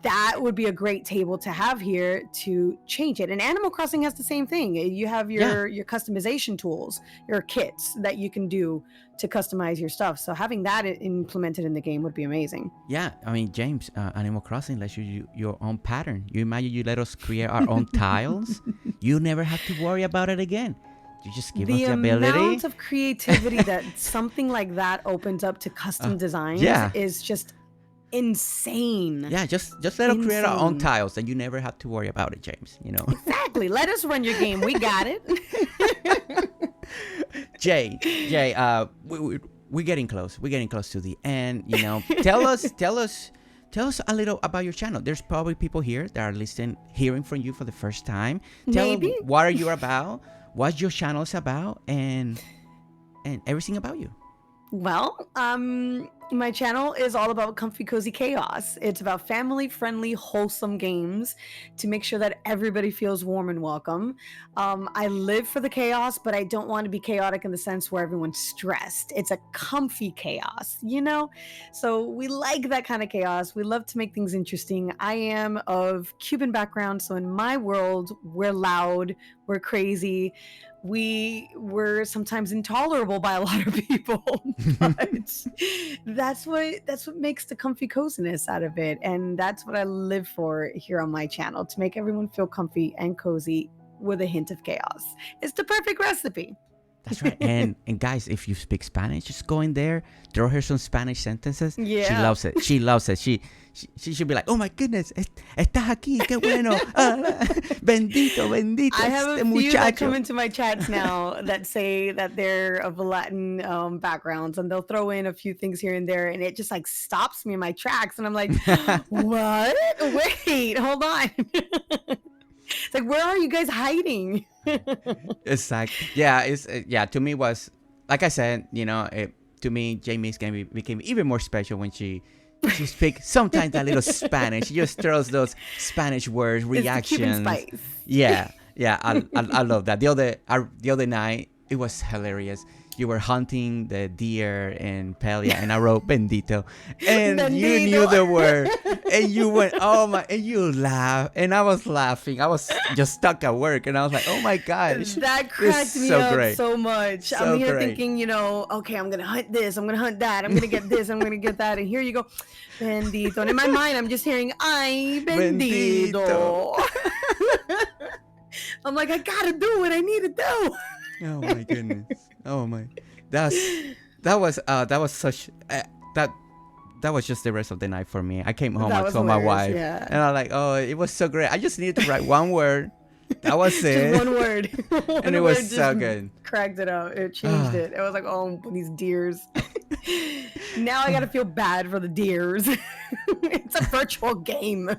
Speaker 2: That would be a great table to have here to change it. And Animal Crossing has the same thing. You have your customization tools, your kits that you can do to customize your stuff. So having that implemented in the game would be amazing.
Speaker 1: Yeah, I mean, James, Animal Crossing lets you your own pattern. You imagine you let us create our own tiles. You never have to worry about it again. You just give us
Speaker 2: The
Speaker 1: the
Speaker 2: amount
Speaker 1: ability.
Speaker 2: of creativity that something like that opens up to
Speaker 1: Uh,
Speaker 2: custom designs
Speaker 1: yeah,
Speaker 2: is just insane.
Speaker 1: yeah. Just let us create our own
Speaker 2: Insane.
Speaker 1: tiles, and you never have to worry about it, James. You know.
Speaker 2: Exactly. Let us run your game. We got it.
Speaker 1: Jay, we're getting close. We're getting close to the end. You know, tell us a little about your channel. There's probably people here that are listening, hearing from you for the first time. Tell
Speaker 2: Maybe.
Speaker 1: what are you about, what your channel is about, and everything about you.
Speaker 2: Well, my channel is all about comfy cozy chaos. It's about family friendly, wholesome games to make sure that everybody feels warm and welcome. I live for the chaos, but I don't want to be chaotic in the sense where everyone's stressed. It's a comfy chaos, you know? So we like that kind of chaos. We love to make things interesting. I am of Cuban background, so in my world, we're loud, we're crazy, we were sometimes intolerable by a lot of people, but that's what makes the comfy coziness out of it, and that's what I live for here on my channel, to make everyone feel comfy and cozy with a hint of chaos. It's the perfect recipe.
Speaker 1: That's right. And guys, if you speak Spanish, just go in there, throw her some Spanish sentences. She
Speaker 2: Yeah.
Speaker 1: loves it. She loves it. She should be like, oh my goodness, estás aquí, qué bueno. Bendito, bendito
Speaker 2: I have
Speaker 1: este
Speaker 2: a few that come
Speaker 1: muchacho.
Speaker 2: into my chats now that say that they're of Latin backgrounds, and they'll throw in a few things here and there, and it just like stops me in my tracks, and I'm like, what? Wait, hold on. It's like, where are you guys hiding?
Speaker 1: It's like, yeah, yeah. To me was like I said, you know, to me, Jamie's game became even more special when she speaks sometimes a little Spanish. She just throws those Spanish words,
Speaker 2: It's the Cuban
Speaker 1: reactions.
Speaker 2: spice.
Speaker 1: Yeah, yeah, I love that. The other night it was hilarious. You were hunting the deer in Pelia, and I wrote "bendito," and you knew
Speaker 2: Bendito.
Speaker 1: the word, and you went, "Oh my!" and you laughed, and I was laughing. I was just stuck at work, and I was like, "Oh my gosh,
Speaker 2: That
Speaker 1: this
Speaker 2: cracked
Speaker 1: is
Speaker 2: me
Speaker 1: so
Speaker 2: up
Speaker 1: great,
Speaker 2: so much.
Speaker 1: so
Speaker 2: I'm here
Speaker 1: great."
Speaker 2: thinking, okay, I'm gonna hunt this, I'm gonna hunt that, I'm gonna get this, I'm gonna get that, and here you go, bendito. And in my mind, I'm just hearing, ay,
Speaker 1: Bendito.
Speaker 2: bendito. I'm like, I gotta do what I need to do.
Speaker 1: Oh my goodness. Oh my. That's that was such that that was just the rest of the night for me. I came home,
Speaker 2: That
Speaker 1: I
Speaker 2: was
Speaker 1: told my
Speaker 2: hilarious,
Speaker 1: wife,
Speaker 2: yeah.
Speaker 1: and I was like, "Oh, it was so great. I just needed to write one word. That was
Speaker 2: Just
Speaker 1: it."
Speaker 2: one word.
Speaker 1: And
Speaker 2: One
Speaker 1: it
Speaker 2: word
Speaker 1: was so
Speaker 2: just
Speaker 1: good.
Speaker 2: cracked it out. It changed it. It was like, oh, these deers. Now I gotta feel bad for the deers. It's a virtual game.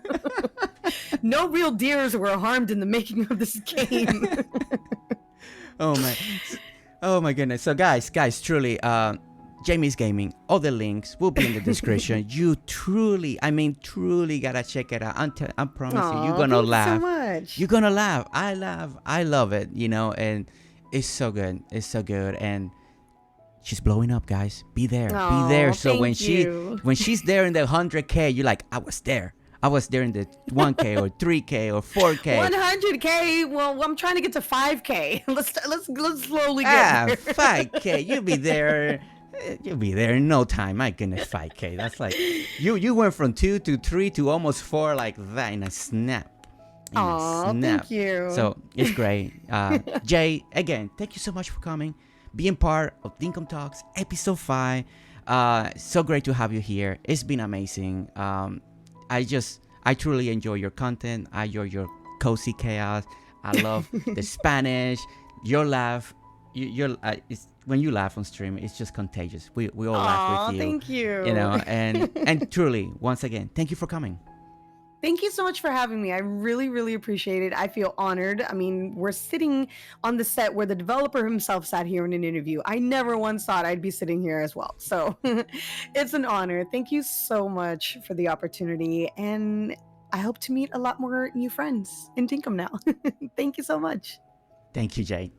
Speaker 2: No real deers were harmed in the making of this game.
Speaker 1: Oh my. Oh my goodness. So guys, truly, Jamie's Gaming, all the links will be in the description. You truly, I mean truly gotta check it out. I promise you, you're
Speaker 2: Aw,
Speaker 1: gonna
Speaker 2: thank you
Speaker 1: laugh.
Speaker 2: so much.
Speaker 1: You're gonna laugh. I love it, you know, and it's so good. It's so good. And she's blowing up, guys. Be there. Be there.
Speaker 2: Aw,
Speaker 1: So when
Speaker 2: thank you.
Speaker 1: she's there in the 100K, you're like, I was there. I was there in the 1K or 3K or 4K.
Speaker 2: 100K. Well, I'm trying to get to 5K. Let's slowly get there.
Speaker 1: 5K. You'll be there. You'll be there in no time. My goodness, 5K. That's like you went from 2 to 3 to almost 4 like that in a snap.
Speaker 2: Aw, thank you.
Speaker 1: So it's great. Jay, again, thank you so much for coming, being part of Dinkum Talks, episode 5. So great to have you here. It's been amazing. I truly enjoy your content. I enjoy your cozy chaos. I love the Spanish. Your laugh. When you laugh on stream, it's just contagious. We all laugh with you.
Speaker 2: Thank you.
Speaker 1: You know, and truly, once again, thank you for coming.
Speaker 2: Thank you so much for having me. I really, really appreciate it. I feel honored. I mean, we're sitting on the set where the developer himself sat here in an interview. I never once thought I'd be sitting here as well. So it's an honor. Thank you so much for the opportunity. And I hope to meet a lot more new friends in Dinkum now. Thank you so much.
Speaker 1: Thank you, Jay.